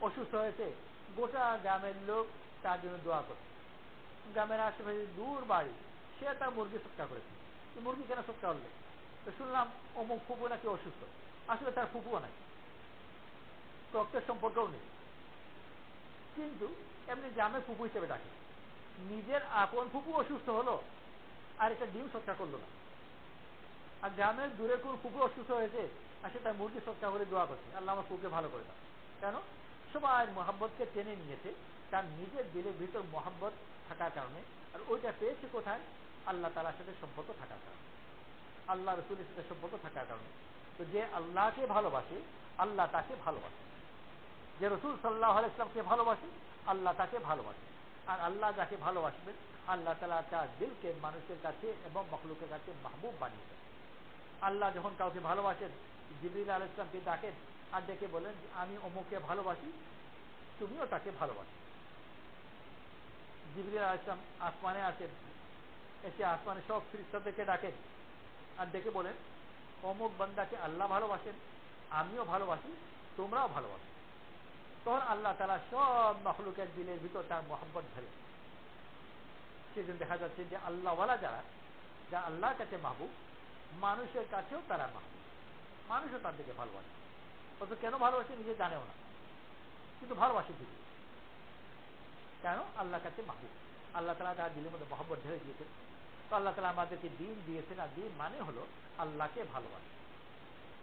অসুস্থ হয়েছে, গোটা গ্রামের লোক তার জন্য দোয়া করে। গ্রামের আশেপাশে দূর বাড়ি, সে তার মুরগি সৎকা করেছে। মুরগি কেন সৎকা হলে? তো শুনলাম অমুক ফুপু নাকি অসুস্থ। আসলে তার ফুপুও নাই, রক্তের সম্পর্কও নেই, কিন্তু এমনি গ্রামের ফুপু হিসেবে ডাকে। নিজের আপন ফুপু অসুস্থ হলো আর একটা ডিম সৎকা করলো না। আর গ্রামের দূরে কোন ফুপু অসুস্থ হয়েছে আর সে তার মুরগি সৎকা করে দোয়া করছে, আল্লাহ আমার ফুপুকে ভালো করে দাও। কেন? সবাই মহব্বতকে টেনে নিয়েছে তার নিজের দিলের ভিতর মহব্বত থাকার কারণে। আর ওইটা পেয়েছে কোথায়? আল্লাহ তাআলার সাথে সম্পর্ক থাকার কারণে, আল্লাহ রাসূলের সাথে সম্পর্ক থাকার কারণে। তো যে আল্লাহকে ভালোবাসে, আল্লাহ তাকে ভালোবাসে। যে রাসূল সাল্লাল্লাহু আলাইহি ওয়াসাল্লামকে ভালোবাসে, আল্লাহ তাকে ভালোবাসে। আর আল্লাহ যাকে ভালোবাসবেন, আল্লাহ তাআলা তার দিলকে মানুষের কাছে এবং মখলুকের কাছে মাহবুব বানিয়ে দেন। আল্লাহ যখন কাউকে ভালোবাসেন, জিবরিল আলাইহিস সালামকে ডাকেন আর ডেকে বলেন যে আমি অমুককে ভালোবাসি, তুমিও তাকে ভালোবাসো। জিবরিল আলাইহিস সালাম আসমানে আসেন, এসে আসমানে সব ফেরেশতাদেরকে ডাকেন আর ডেকে বলেন অমুক বান্দাকে আল্লাহ ভালোবাসেন, আমিও ভালোবাসি, তোমরাও ভালোবাসো। তখন আল্লাহ তাআলা সব মাখলুকের দিলের ভিতর তার মহব্বত ধরে। সেজন্য দেখা যাচ্ছে যে আল্লাহওয়ালা যারা আল্লাহর কাছে মাহবুব, মানুষের কাছেও তারা মাহবুব, মানুষও তাদেরকে ভালোবাসে। অত কেন ভালোবাসে নিজে জানেও না, কিন্তু ভালোবাসে ঠিকই। কেন? আল্লাহর কাছে মাহবুব, আল্লাহ তাআলা তার দিলের মধ্যে মহব্বত ঢেলে দিয়েছেন। তো আল্লাহ তাআলা আমাদেরকে দিন দিয়েছেন, আর দিন মানে হলো আল্লাহকে ভালোবাসা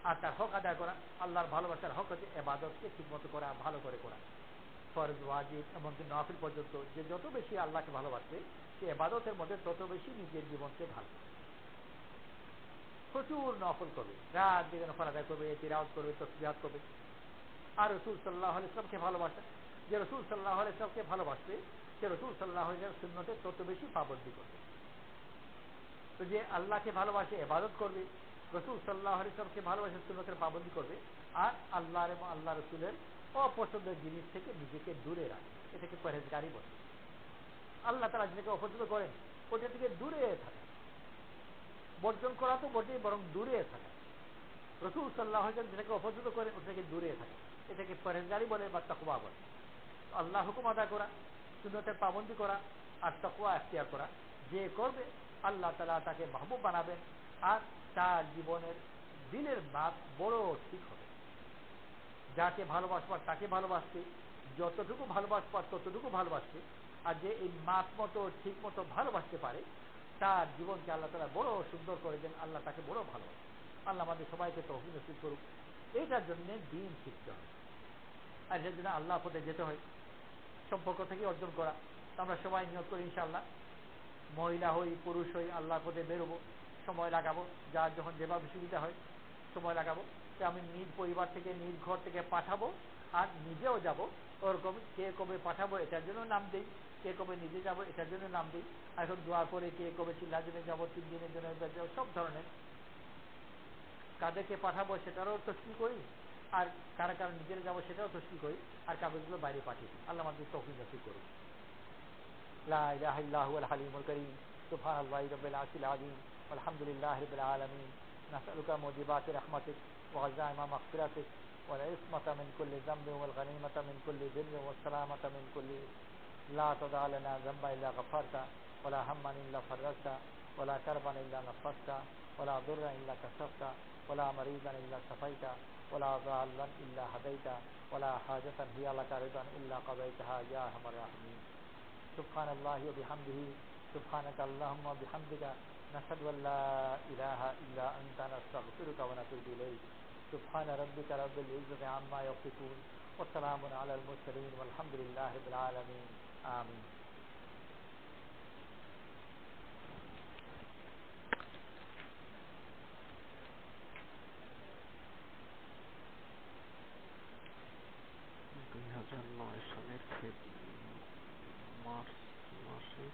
আর তার হক আদায় করা। আল্লাহর ভালোবাসার হক হচ্ছে ইবাদতকে ঠিকমতো করা, ভালো করে করা। ফরজ, ওয়াজিব, এমনকি নফল পর্যন্ত যে যত বেশি আল্লাহকে ভালোবাসবে, সে ইবাদতের মধ্যে তত বেশি নিজের জীবনকে ভালো, প্রচুর নফল করবে, রাত দিনে নফল আদায় করবে, তিলাওয়াত করবে, তাসবিহাত করবে। আর রাসূল সাল্লাল্লাহু আলাইহি ওয়াসাল্লামকে ভালোবাসা, যে রাসূল সাল্লাল্লাহু আলাইহি ওয়াসাল্লামকে ভালোবাসবে, সে রাসূল সাল্লাল্লাহু আলাইহি ওয়াসাল্লামের সুন্নতে তত বেশি পাবন্দি করবে। তো যে আল্লাহকে ভালোবাসে, ইবাদত করবে, রাসূল সাল্লাল্লাহু আলাইহি ওয়াসাল্লামকে ভালোবাসে, সুন্নতের পাবন্দি করবে, আর আল্লাহর এবং আল্লাহ রাসূলের অপছন্দের জিনিস থেকে নিজেকে দূরে রাখে, এটাকে পরহেজগারি বলে। আল্লাহ তাআলা যেটাকে অপছন্দ করেন ওটা থেকে দূরে থাকা, বর্জন করা তো বটেই, বরং দূরে থাকা। রাসূল সাল্লাল্লাহু আলাইহি ওয়াসাল্লাম যেটাকে অপছন্দ করেন ওটা থেকে দূরে থাকা, এটাকে পরহেজগারি বলে বা তাকওয়া বলে। আল্লাহ হুকুম আদায় করা, সুন্নতের পাবন্দি করা আর তাকওয়া এখতিয়ার করা, যে করবে আল্লাহ তাআলা তাকে মাহবুব বানাবেন, আর তার জীবনের দিলের মাপ বড় ঠিক হবে। যাকে ভালোবাসবার তাকে ভালোবাসবে, যতটুকু ভালোবাসবার ততটুকু ভালোবাসবে। আর যে এই মাপ মতো ঠিক মতো ভালোবাসতে পারে, তার জীবনকে আল্লাহ তাআলা বড় সুন্দর করে দেন, আল্লাহ তাকে বড় ভালোবাসে। আল্লাহ আমাদের সবাইকে তৌফিক নসিব করুক। এইটার জন্য দিন শিখতে হয়, আর এটার জন্য আল্লাহ পথে যেতে হয়, সম্পর্ক থেকে অর্জন করা। আমরা সবাই নিয়ত করি ইনশাআল্লাহ, মহিলা হই পুরুষ হই, আল্লাহ পথে বেরোবো, সময় লাগাবো, যার যখন যেভাবে সুবিধা হয় সময় লাগাবো। তো আমি নিজ পরিবার থেকে, নিজ ঘর থেকে পাঠাবো, আর নিজেও যাব। ওরকম কে কবে পাঠাবো এটার জন্য নাম দিই, কে কবে নিজে যাব এটার জন্য নাম দিই। এখন দোয়া করে কে কবে 4 দিনে যাবো, 3 দিনের জন্য যাবো, সব ধরনের কাদেরকে পাঠাবো সেটারও তশকিল করি, আর কারা কারা নিজেরা যাবো সেটাও তশকিল করি, আর কাগজগুলো বাইরে পাঠিয়ে দিই। আল্লাহ আমাদের তৌফিক নসিব করুন। লা ইলাহা ইল্লা হুয়াল হালিমুল কারীম, সুবহানাল্লাহি রাব্বিল আরশিল আযীম, আলহামদুলিল্লাহি রাব্বিল আলামিন। নাসআলুকা মুজিবাতি রাহমাতিক ওয়া আযাইমা মাগফিরাতিক ওয়াল ইসমাতা মিন কুল্লি যামবিন ওয়াল গনিমাতা মিন কুল্লি বিররিন ওয়াস সালামাতা মিন কুল্লি লা তাদা লানা যামবান ইল্লা গফারতা ওয়ালা হাম্মান ইল্লা ফাররাজতা ওয়ালা কারবান ইল্লা নাফাসতা ওয়ালা দুররান ইল্লা কাশাফতা ওয়ালা মারিদান ইল্লা শাফাইতা ওয়ালা দাল্লান ইল্লা হাদাইতা ওয়ালা হাজাতান হিয়া লাকা রিদান ইল্লা কাদাইতাহা ইয়া আরহামার রাহিমিন। সুবহানাল্লাহি ওয়া বিহামদিহি, সুবহানাকা আল্লাহুম্মা ওয়া বিহামদিকা, নাশহাদু আল লা ইলাহা ইল্লা আনতা, নাস্তাগফিরুকা ওয়া নাতুবু ইলাইক। সুবহানা রাব্বিকা রাব্বিল ইজ্জাতি আম্মা ইয়াসিফুন ওয়া সালামুন আলাল মুরসালিন ওয়াল হামদুলিল্লাহি রাব্বিল আলামিন। আমিন। দুই হাজার নয় সালের মার্চ মাসের